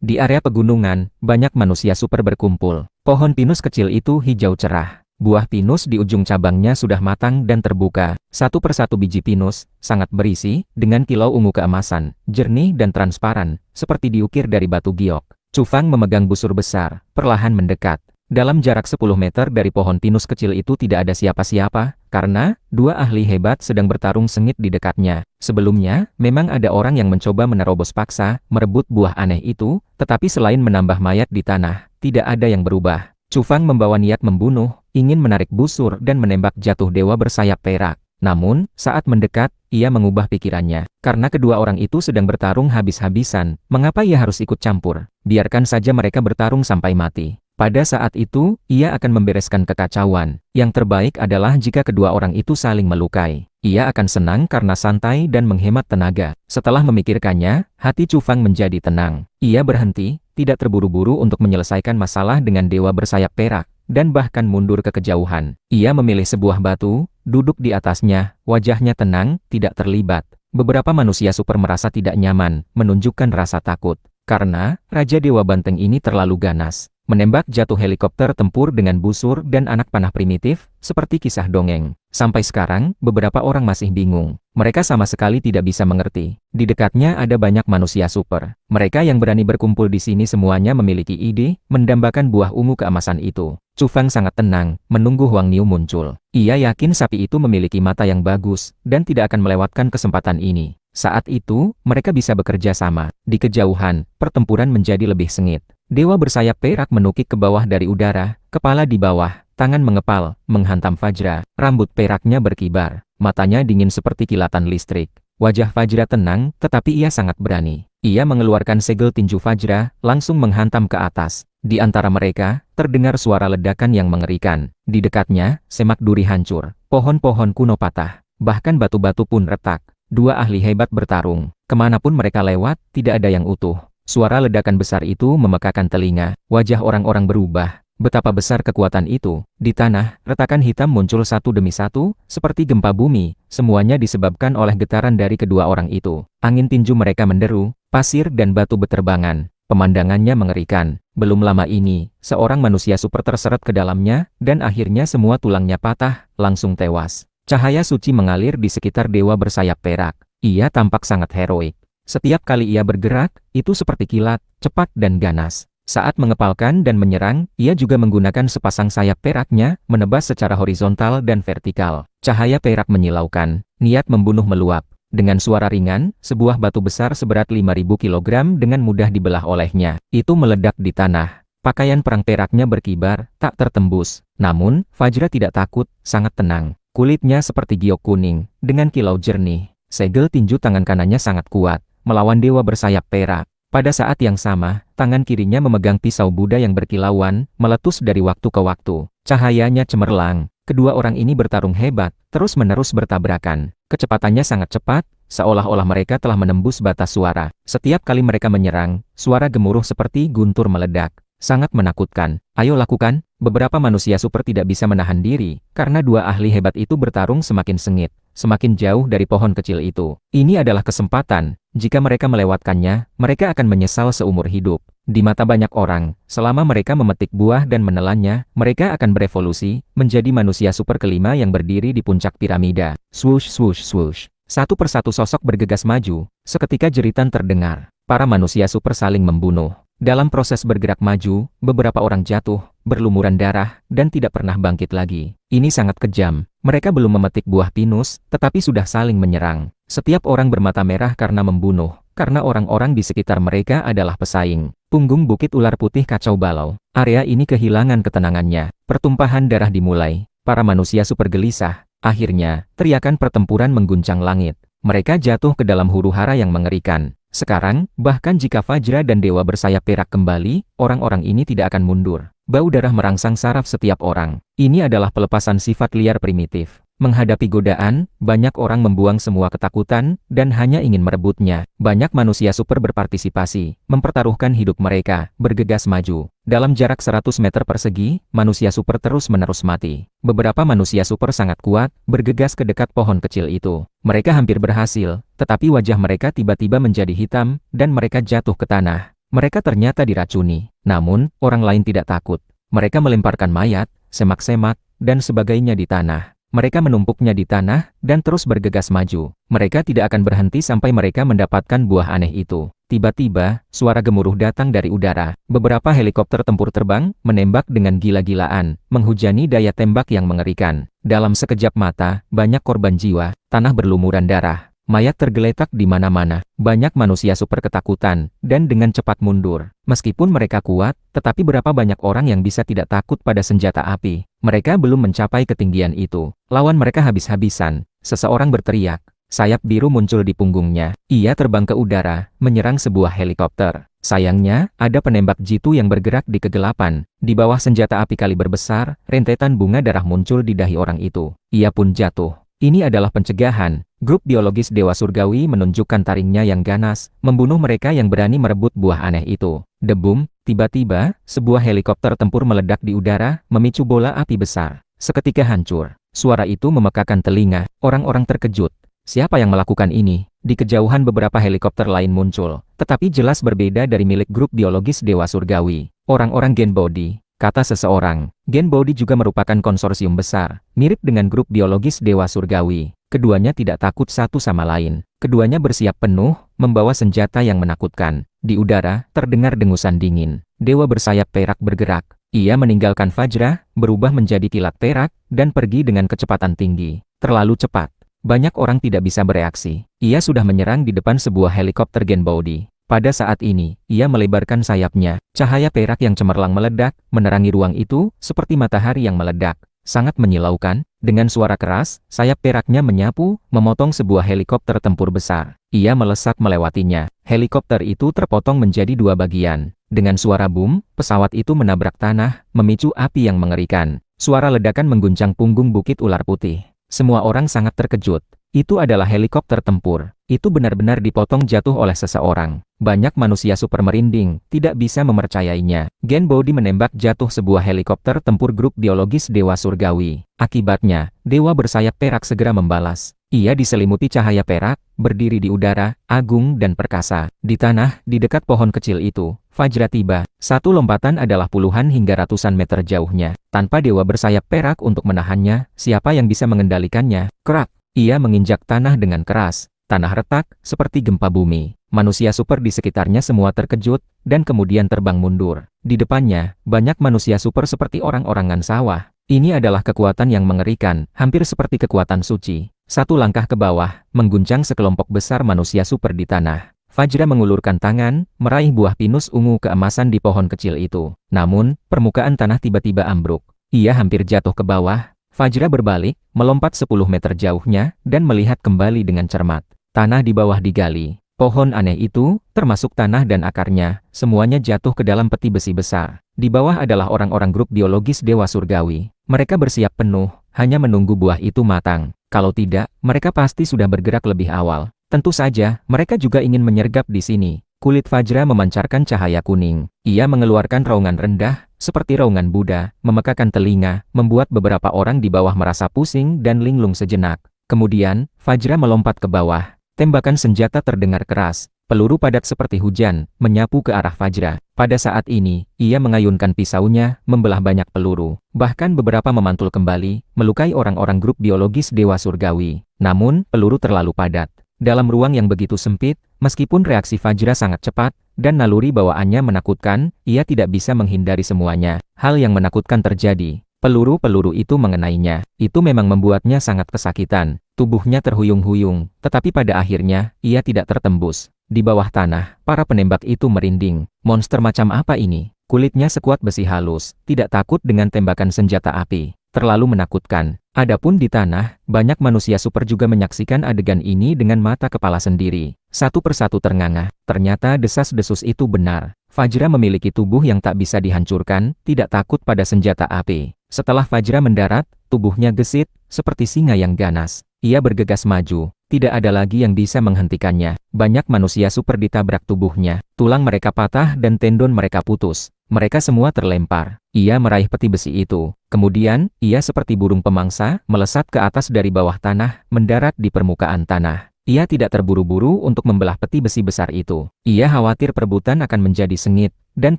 A: Di area pegunungan, banyak manusia super berkumpul. Pohon pinus kecil itu hijau cerah. Buah pinus di ujung cabangnya sudah matang dan terbuka. Satu persatu biji pinus, sangat berisi, dengan kilau ungu keemasan, jernih dan transparan, seperti diukir dari batu giok. Chu Fang memegang busur besar, perlahan mendekat. Dalam jarak 10 meter dari pohon pinus kecil itu tidak ada siapa-siapa, karena dua ahli hebat sedang bertarung sengit di dekatnya. Sebelumnya, memang ada orang yang mencoba menerobos paksa, merebut buah aneh itu, tetapi selain menambah mayat di tanah, tidak ada yang berubah. Chu Fang membawa niat membunuh, ingin menarik busur dan menembak jatuh dewa bersayap perak. Namun, saat mendekat, ia mengubah pikirannya. Karena kedua orang itu sedang bertarung habis-habisan, mengapa ia harus ikut campur? Biarkan saja mereka bertarung sampai mati. Pada saat itu, ia akan membereskan kekacauan. Yang terbaik adalah jika kedua orang itu saling melukai. Ia akan senang karena santai dan menghemat tenaga. Setelah memikirkannya, hati Chu Fang menjadi tenang. Ia berhenti, tidak terburu-buru untuk menyelesaikan masalah dengan dewa bersayap perak, dan bahkan mundur ke kejauhan. Ia memilih sebuah batu, duduk di atasnya, wajahnya tenang, tidak terlibat. Beberapa manusia super merasa tidak nyaman, menunjukkan rasa takut. Karena, Raja Dewa Banteng ini terlalu ganas. Menembak jatuh helikopter tempur dengan busur dan anak panah primitif, seperti kisah dongeng. Sampai sekarang, beberapa orang masih bingung. Mereka sama sekali tidak bisa mengerti. Di dekatnya ada banyak manusia super. Mereka yang berani berkumpul di sini semuanya memiliki ide, mendambakan buah ungu keemasan itu. Chu Fang sangat tenang, menunggu Huang Niu muncul. Ia yakin sapi itu memiliki mata yang bagus, dan tidak akan melewatkan kesempatan ini. Saat itu, mereka bisa bekerja sama. Di kejauhan, pertempuran menjadi lebih sengit. Dewa bersayap perak menukik ke bawah dari udara, kepala di bawah, tangan mengepal, menghantam Fajra. Rambut peraknya berkibar, matanya dingin seperti kilatan listrik. Wajah Fajra tenang, tetapi ia sangat berani. Ia mengeluarkan segel tinju Fajra, langsung menghantam ke atas. Di antara mereka, terdengar suara ledakan yang mengerikan. Di dekatnya, semak duri hancur, pohon-pohon kuno patah, bahkan batu-batu pun retak. Dua ahli hebat bertarung. Kemanapun mereka lewat, tidak ada yang utuh. Suara ledakan besar itu memekakan telinga. Wajah orang-orang berubah. Betapa besar kekuatan itu. Di tanah, retakan hitam muncul satu demi satu, seperti gempa bumi. Semuanya disebabkan oleh getaran dari kedua orang itu. Angin tinju mereka menderu, pasir dan batu beterbangan. Pemandangannya mengerikan. Belum lama ini, seorang manusia super terseret ke dalamnya, dan akhirnya semua tulangnya patah, langsung tewas. Cahaya suci mengalir di sekitar dewa bersayap perak. Ia tampak sangat heroik. Setiap kali ia bergerak, itu seperti kilat, cepat dan ganas. Saat mengepalkan dan menyerang, ia juga menggunakan sepasang sayap peraknya, menebas secara horizontal dan vertikal. Cahaya perak menyilaukan, niat membunuh meluap. Dengan suara ringan, sebuah batu besar seberat 5.000 kg dengan mudah dibelah olehnya. Itu meledak di tanah. Pakaian perang peraknya berkibar, tak tertembus. Namun, Fajra tidak takut, sangat tenang. Kulitnya seperti giok kuning, dengan kilau jernih. Segel tinju tangan kanannya sangat kuat, melawan dewa bersayap perak. Pada saat yang sama, tangan kirinya memegang pisau Buddha yang berkilauan, meletus dari waktu ke waktu. Cahayanya cemerlang. Kedua orang ini bertarung hebat, terus-menerus bertabrakan. Kecepatannya sangat cepat, seolah-olah mereka telah menembus batas suara. Setiap kali mereka menyerang, suara gemuruh seperti guntur meledak. Sangat menakutkan. Ayo lakukan. Beberapa manusia super tidak bisa menahan diri, karena dua ahli hebat itu bertarung semakin sengit. semakin jauh dari pohon kecil itu. Ini adalah kesempatan. Jika mereka melewatkannya, mereka akan menyesal seumur hidup. Di mata banyak orang, selama mereka memetik buah dan menelannya, mereka akan berevolusi menjadi manusia super kelima yang berdiri di puncak piramida. Swoosh swoosh swoosh. Satu persatu sosok bergegas maju. Seketika jeritan terdengar. Para manusia super saling membunuh. Dalam proses bergerak maju, beberapa orang jatuh, berlumuran darah, dan tidak pernah bangkit lagi. Ini sangat kejam. Mereka belum memetik buah pinus, tetapi sudah saling menyerang. Setiap orang bermata merah karena membunuh, karena orang-orang di sekitar mereka adalah pesaing. Punggung bukit ular putih kacau balau. Area ini kehilangan ketenangannya. Pertumpahan darah dimulai. Para manusia super gelisah. Akhirnya, teriakan pertempuran mengguncang langit. Mereka jatuh ke dalam huru-hara yang mengerikan. Sekarang, bahkan jika Fajra dan Dewa bersayap perak kembali, orang-orang ini tidak akan mundur. Bau darah merangsang saraf setiap orang. Ini adalah pelepasan sifat liar primitif. Menghadapi godaan, banyak orang membuang semua ketakutan, dan hanya ingin merebutnya. Banyak manusia super berpartisipasi, mempertaruhkan hidup mereka, bergegas maju. Dalam jarak 100 meter persegi, manusia super terus-menerus mati. Beberapa manusia super sangat kuat, bergegas ke dekat pohon kecil itu. Mereka hampir berhasil, tetapi wajah mereka tiba-tiba menjadi hitam, dan mereka jatuh ke tanah. Mereka ternyata diracuni. Namun, orang lain tidak takut. Mereka melemparkan mayat, semak-semak, dan sebagainya di tanah. Mereka menumpuknya di tanah, dan terus bergegas maju. Mereka tidak akan berhenti sampai mereka mendapatkan buah aneh itu. Tiba-tiba, suara gemuruh datang dari udara. Beberapa helikopter tempur terbang, menembak dengan gila-gilaan, menghujani daya tembak yang mengerikan. Dalam sekejap mata, banyak korban jiwa, tanah berlumuran darah. Mayat tergeletak di mana-mana. Banyak manusia super ketakutan, dan dengan cepat mundur. Meskipun mereka kuat, tetapi berapa banyak orang yang bisa tidak takut pada senjata api. Mereka belum mencapai ketinggian itu. Lawan mereka habis-habisan. Seseorang berteriak. Sayap biru muncul di punggungnya. Ia terbang ke udara, menyerang sebuah helikopter. Sayangnya, ada penembak jitu yang bergerak di kegelapan. Di bawah senjata api kaliber besar, rentetan bunga darah muncul di dahi orang itu. Ia pun jatuh. Ini adalah pencegahan. Grup biologis Dewa Surgawi menunjukkan taringnya yang ganas, membunuh mereka yang berani merebut buah aneh itu. Debum, tiba-tiba, sebuah helikopter tempur meledak di udara, memicu bola api besar. Seketika hancur. Suara itu memekakan telinga. Orang-orang terkejut. Siapa yang melakukan ini? Di kejauhan beberapa helikopter lain muncul, tetapi jelas berbeda dari milik grup biologis Dewa Surgawi. Orang-orang Genbody, kata seseorang. Genbody juga merupakan konsorsium besar, mirip dengan grup biologis Dewa Surgawi. Keduanya tidak takut satu sama lain. Keduanya bersiap penuh, membawa senjata yang menakutkan. Di udara, terdengar dengusan dingin. Dewa bersayap perak bergerak. Ia meninggalkan Fajra, berubah menjadi kilat perak, dan pergi dengan kecepatan tinggi. Terlalu cepat. Banyak orang tidak bisa bereaksi. Ia sudah menyerang di depan sebuah helikopter Genbody. Pada saat ini, ia melebarkan sayapnya. Cahaya perak yang cemerlang meledak, menerangi ruang itu, seperti matahari yang meledak. Sangat menyilaukan. Dengan suara keras, sayap peraknya menyapu, memotong sebuah helikopter tempur besar. Ia melesat melewatinya. Helikopter itu terpotong menjadi dua bagian. Dengan suara boom, pesawat itu menabrak tanah, memicu api yang mengerikan. Suara ledakan mengguncang punggung bukit ular putih. Semua orang sangat terkejut. Itu adalah helikopter tempur. Itu benar-benar dipotong jatuh oleh seseorang. Banyak manusia super merinding, tidak bisa mempercayainya. Genbody menembak jatuh sebuah helikopter tempur grup biologis Dewa Surgawi. Akibatnya, Dewa bersayap perak segera membalas. Ia diselimuti cahaya perak, berdiri di udara, agung dan perkasa. Di tanah, di dekat pohon kecil itu, Fajra tiba. Satu lompatan adalah puluhan hingga ratusan meter jauhnya. Tanpa Dewa bersayap perak untuk menahannya, siapa yang bisa mengendalikannya? Kerak! Ia menginjak tanah dengan keras. Tanah retak, seperti gempa bumi. Manusia super di sekitarnya semua terkejut, dan kemudian terbang mundur. Di depannya, banyak manusia super seperti orang-orangan sawah. Ini adalah kekuatan yang mengerikan, hampir seperti kekuatan suci. Satu langkah ke bawah, mengguncang sekelompok besar manusia super di tanah. Fajra mengulurkan tangan, meraih buah pinus ungu keemasan di pohon kecil itu. Namun, permukaan tanah tiba-tiba ambruk. Ia hampir jatuh ke bawah. Fajra berbalik, melompat 10 meter jauhnya, dan melihat kembali dengan cermat. Tanah di bawah digali. Pohon aneh itu, termasuk tanah dan akarnya, semuanya jatuh ke dalam peti besi besar. Di bawah adalah orang-orang grup biologis Dewa Surgawi. Mereka bersiap penuh, hanya menunggu buah itu matang. Kalau tidak, mereka pasti sudah bergerak lebih awal. Tentu saja, mereka juga ingin menyergap di sini. Kulit Fajra memancarkan cahaya kuning. Ia mengeluarkan raungan rendah, seperti raungan Buddha, memekakan telinga, membuat beberapa orang di bawah merasa pusing dan linglung sejenak. Kemudian, Fajra melompat ke bawah. Tembakan senjata terdengar keras. Peluru padat seperti hujan, menyapu ke arah Fajra. Pada saat ini, ia mengayunkan pisaunya, membelah banyak peluru. Bahkan beberapa memantul kembali, melukai orang-orang grup biologis Dewa Surgawi. Namun, peluru terlalu padat. Dalam ruang yang begitu sempit, meskipun reaksi Fajra sangat cepat, dan naluri bawaannya menakutkan, ia tidak bisa menghindari semuanya. Hal yang menakutkan terjadi. Peluru-peluru itu mengenainya. Itu memang membuatnya sangat kesakitan. Tubuhnya terhuyung-huyung, tetapi pada akhirnya, ia tidak tertembus. Di bawah tanah, para penembak itu merinding. Monster macam apa ini? Kulitnya sekuat besi halus, tidak takut dengan tembakan senjata api. Terlalu menakutkan. Adapun di tanah, banyak manusia super juga menyaksikan adegan ini dengan mata kepala sendiri. Satu persatu ternganga. Ternyata desas-desus itu benar. Fajra memiliki tubuh yang tak bisa dihancurkan, tidak takut pada senjata api. Setelah Fajra mendarat, tubuhnya gesit, seperti singa yang ganas. Ia bergegas maju. Tidak ada lagi yang bisa menghentikannya. Banyak manusia super ditabrak tubuhnya. Tulang mereka patah dan tendon mereka putus. Mereka semua terlempar. Ia meraih peti besi itu. Kemudian, ia seperti burung pemangsa, melesat ke atas dari bawah tanah, mendarat di permukaan tanah. Ia tidak terburu-buru untuk membelah peti besi besar itu. Ia khawatir perebutan akan menjadi sengit, dan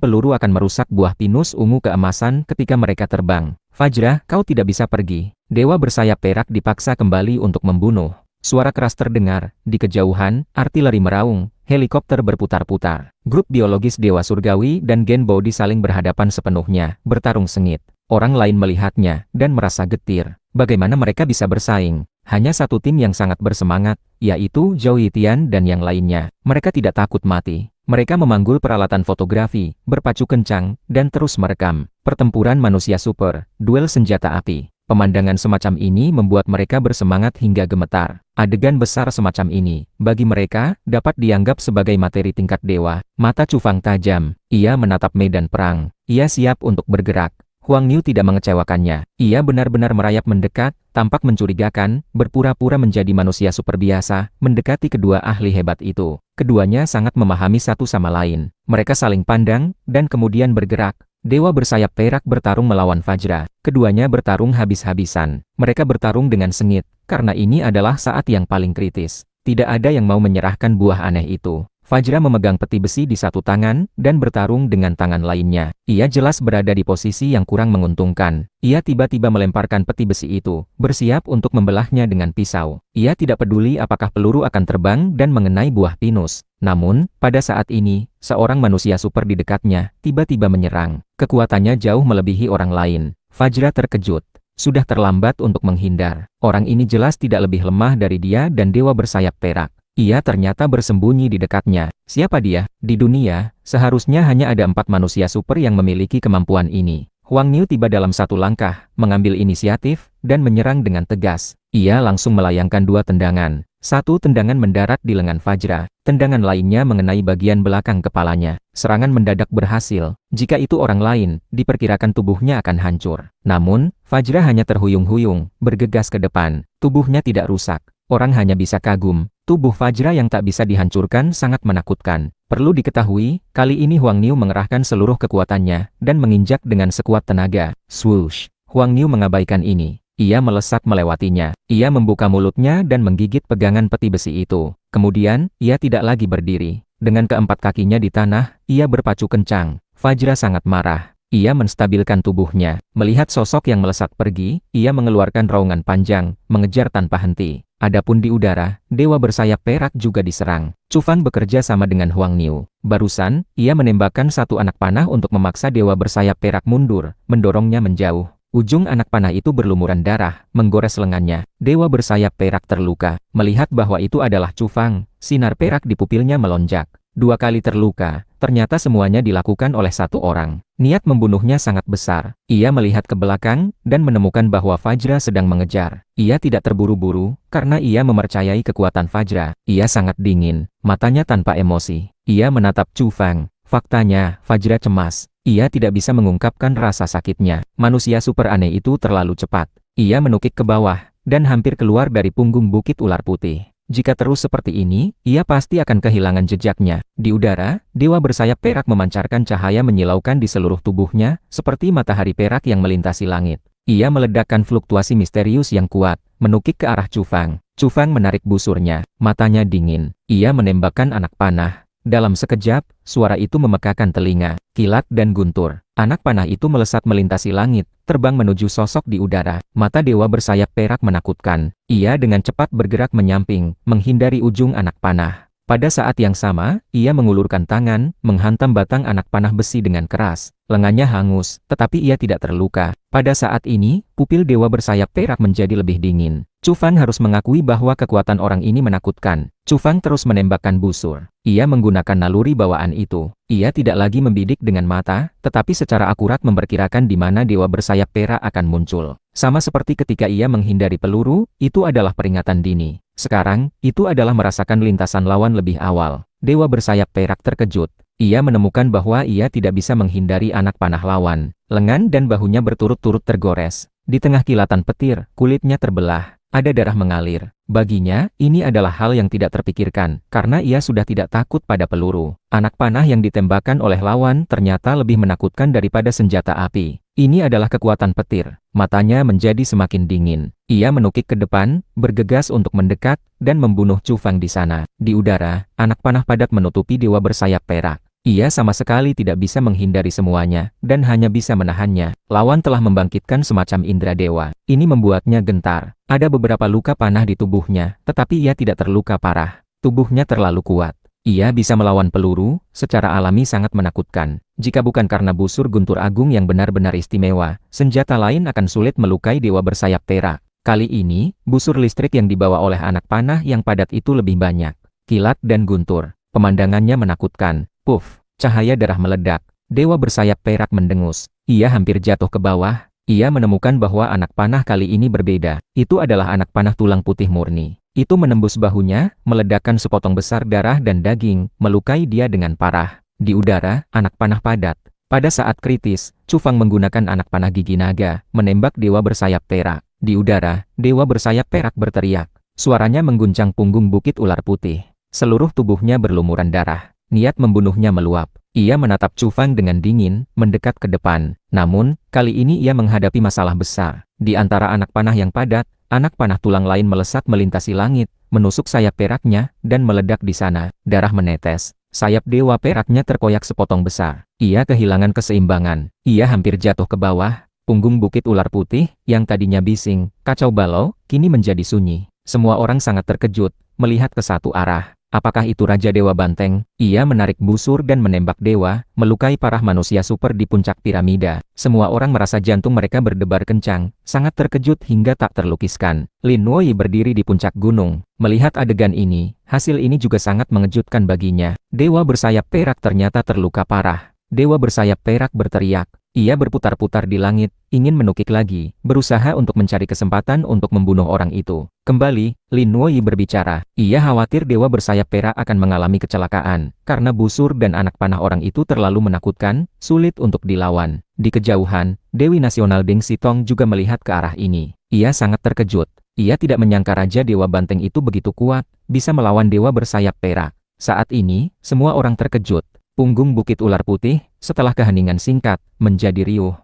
A: peluru akan merusak buah pinus ungu keemasan ketika mereka terbang. Fajra, kau tidak bisa pergi. Dewa bersayap perak dipaksa kembali untuk membunuh. Suara keras terdengar, di kejauhan, artileri meraung, helikopter berputar-putar. Grup biologis Dewa Surgawi dan Gen Body saling berhadapan sepenuhnya, bertarung sengit. Orang lain melihatnya, dan merasa getir. Bagaimana mereka bisa bersaing? Hanya satu tim yang sangat bersemangat, yaitu Zhou Yitian dan yang lainnya. Mereka tidak takut mati. Mereka memanggul peralatan fotografi, berpacu kencang, dan terus merekam. Pertempuran manusia super, duel senjata api. Pemandangan semacam ini membuat mereka bersemangat hingga gemetar. Adegan besar semacam ini, bagi mereka, dapat dianggap sebagai materi tingkat dewa. Mata Cufang tajam. Ia menatap medan perang. Ia siap untuk bergerak. Huang Niu tidak mengecewakannya. Ia benar-benar merayap mendekat, tampak mencurigakan, berpura-pura menjadi manusia super biasa, mendekati kedua ahli hebat itu. Keduanya sangat memahami satu sama lain. Mereka saling pandang, dan kemudian bergerak. Dewa bersayap perak bertarung melawan Fajra. Keduanya bertarung habis-habisan. Mereka bertarung dengan sengit, karena ini adalah saat yang paling kritis. Tidak ada yang mau menyerahkan buah aneh itu. Fajra memegang peti besi di satu tangan, dan bertarung dengan tangan lainnya. Ia jelas berada di posisi yang kurang menguntungkan. Ia tiba-tiba melemparkan peti besi itu, bersiap untuk membelahnya dengan pisau. Ia tidak peduli apakah peluru akan terbang dan mengenai buah pinus. Namun, pada saat ini, seorang manusia super di dekatnya, tiba-tiba menyerang. Kekuatannya jauh melebihi orang lain. Fajra terkejut. Sudah terlambat untuk menghindar. Orang ini jelas tidak lebih lemah dari dia dan dewa bersayap perak. Ia ternyata bersembunyi di dekatnya. Siapa dia? Di dunia, seharusnya hanya ada 4 manusia super yang memiliki kemampuan ini. Huang Niu tiba dalam satu langkah, mengambil inisiatif, dan menyerang dengan tegas. Ia langsung melayangkan 2 tendangan. Satu tendangan mendarat di lengan Fajra, tendangan lainnya mengenai bagian belakang kepalanya. Serangan mendadak berhasil. Jika itu orang lain, diperkirakan tubuhnya akan hancur. Namun, Fajra hanya terhuyung-huyung, bergegas ke depan. Tubuhnya tidak rusak. Orang hanya bisa kagum. Tubuh Fajra yang tak bisa dihancurkan sangat menakutkan. Perlu diketahui, kali ini Huang Niu mengerahkan seluruh kekuatannya, dan menginjak dengan sekuat tenaga. Swoosh! Huang Niu mengabaikan ini. Ia melesat melewatinya. Ia membuka mulutnya dan menggigit pegangan peti besi itu. Kemudian, ia tidak lagi berdiri. Dengan keempat kakinya di tanah, ia berpacu kencang. Fajra sangat marah. Ia menstabilkan tubuhnya. Melihat sosok yang melesat pergi, ia mengeluarkan raungan panjang, mengejar tanpa henti. Adapun di udara, dewa bersayap perak juga diserang. Cufan bekerja sama dengan Huang Niu. Barusan, ia menembakkan satu anak panah untuk memaksa dewa bersayap perak mundur, mendorongnya menjauh. Ujung anak panah itu berlumuran darah, menggores lengannya. Dewa bersayap perak terluka. Melihat bahwa itu adalah Cufang, sinar perak di pupilnya melonjak. 2 kali terluka, ternyata semuanya dilakukan oleh satu orang. Niat membunuhnya sangat besar. Ia melihat ke belakang, dan menemukan bahwa Fajra sedang mengejar. Ia tidak terburu-buru, karena ia mempercayai kekuatan Fajra. Ia sangat dingin, matanya tanpa emosi. Ia menatap Cufang. Faktanya, Fajra cemas. Ia tidak bisa mengungkapkan rasa sakitnya. Manusia super aneh itu terlalu cepat. Ia menukik ke bawah, dan hampir keluar dari punggung bukit ular putih. Jika terus seperti ini, ia pasti akan kehilangan jejaknya. Di udara, dewa bersayap perak memancarkan cahaya menyilaukan di seluruh tubuhnya, seperti matahari perak yang melintasi langit. Ia meledakkan fluktuasi misterius yang kuat, menukik ke arah Chu Fang. Chu Fang menarik busurnya, matanya dingin. Ia menembakkan anak panah. Dalam sekejap, suara itu memekakan telinga, kilat dan guntur. Anak panah itu melesat melintasi langit, terbang menuju sosok di udara. Mata dewa bersayap perak menakutkan. Ia dengan cepat bergerak menyamping, menghindari ujung anak panah. Pada saat yang sama, ia mengulurkan tangan, menghantam batang anak panah besi dengan keras. Lengannya hangus, tetapi ia tidak terluka. Pada saat ini, pupil dewa bersayap perak menjadi lebih dingin. Chu Fang harus mengakui bahwa kekuatan orang ini menakutkan. Chu Fang terus menembakkan busur. Ia menggunakan naluri bawaan itu. Ia tidak lagi membidik dengan mata, tetapi secara akurat memperkirakan di mana dewa bersayap perak akan muncul. Sama seperti ketika ia menghindari peluru, itu adalah peringatan dini. Sekarang, itu adalah merasakan lintasan lawan lebih awal. Dewa bersayap perak terkejut. Ia menemukan bahwa ia tidak bisa menghindari anak panah lawan. Lengan dan bahunya berturut-turut tergores. Di tengah kilatan petir, kulitnya terbelah. Ada darah mengalir. Baginya, ini adalah hal yang tidak terpikirkan, karena ia sudah tidak takut pada peluru. Anak panah yang ditembakkan oleh lawan ternyata lebih menakutkan daripada senjata api. Ini adalah kekuatan petir. Matanya menjadi semakin dingin. Ia menukik ke depan, bergegas untuk mendekat, dan membunuh Chu Fang di sana. Di udara, anak panah padat menutupi dewa bersayap perak. Ia sama sekali tidak bisa menghindari semuanya, dan hanya bisa menahannya. Lawan telah membangkitkan semacam indera dewa. Ini membuatnya gentar. Ada beberapa luka panah di tubuhnya, tetapi ia tidak terluka parah. Tubuhnya terlalu kuat. Ia bisa melawan peluru, secara alami sangat menakutkan. Jika bukan karena busur guntur agung yang benar-benar istimewa, senjata lain akan sulit melukai dewa bersayap perak. Kali ini, busur listrik yang dibawa oleh anak panah yang padat itu lebih banyak. Kilat dan guntur. Pemandangannya menakutkan. Puff, cahaya darah meledak. Dewa bersayap perak mendengus. Ia hampir jatuh ke bawah. Ia menemukan bahwa anak panah kali ini berbeda. Itu adalah anak panah tulang putih murni. Itu menembus bahunya, meledakkan sepotong besar darah dan daging, melukai dia dengan parah. Di udara, anak panah padat. Pada saat kritis, Chu Fang menggunakan anak panah gigi naga, menembak dewa bersayap perak. Di udara, dewa bersayap perak berteriak. Suaranya mengguncang punggung bukit ular putih. Seluruh tubuhnya berlumuran darah. Niat membunuhnya meluap. Ia menatap Chu Fang dengan dingin, mendekat ke depan. Namun, kali ini ia menghadapi masalah besar. Di antara anak panah yang padat, anak panah tulang lain melesat melintasi langit, menusuk sayap peraknya, dan meledak di sana. Darah menetes. Sayap dewa peraknya terkoyak sepotong besar. Ia kehilangan keseimbangan. Ia hampir jatuh ke bawah. Punggung bukit ular putih, yang tadinya bising, kacau balau, kini menjadi sunyi. Semua orang sangat terkejut, melihat ke satu arah. Apakah itu Raja Dewa Banteng? Ia menarik busur dan menembak dewa, melukai parah manusia super di puncak piramida. Semua orang merasa jantung mereka berdebar kencang, sangat terkejut hingga tak terlukiskan. Lin Wei berdiri di puncak gunung. Melihat adegan ini, hasil ini juga sangat mengejutkan baginya. Dewa bersayap perak ternyata terluka parah. Dewa bersayap perak berteriak. Ia berputar-putar di langit, ingin menukik lagi, berusaha untuk mencari kesempatan untuk membunuh orang itu. Kembali, Lin Wei berbicara. Ia khawatir dewa bersayap perak akan mengalami kecelakaan, karena busur dan anak panah orang itu terlalu menakutkan, sulit untuk dilawan. Di kejauhan, Dewi Nasional Deng Xitong juga melihat ke arah ini. Ia sangat terkejut. Ia tidak menyangka Raja Dewa Banteng itu begitu kuat, bisa melawan dewa bersayap perak. Saat ini, semua orang terkejut. Punggung bukit ular putih, setelah keheningan singkat, menjadi riuh.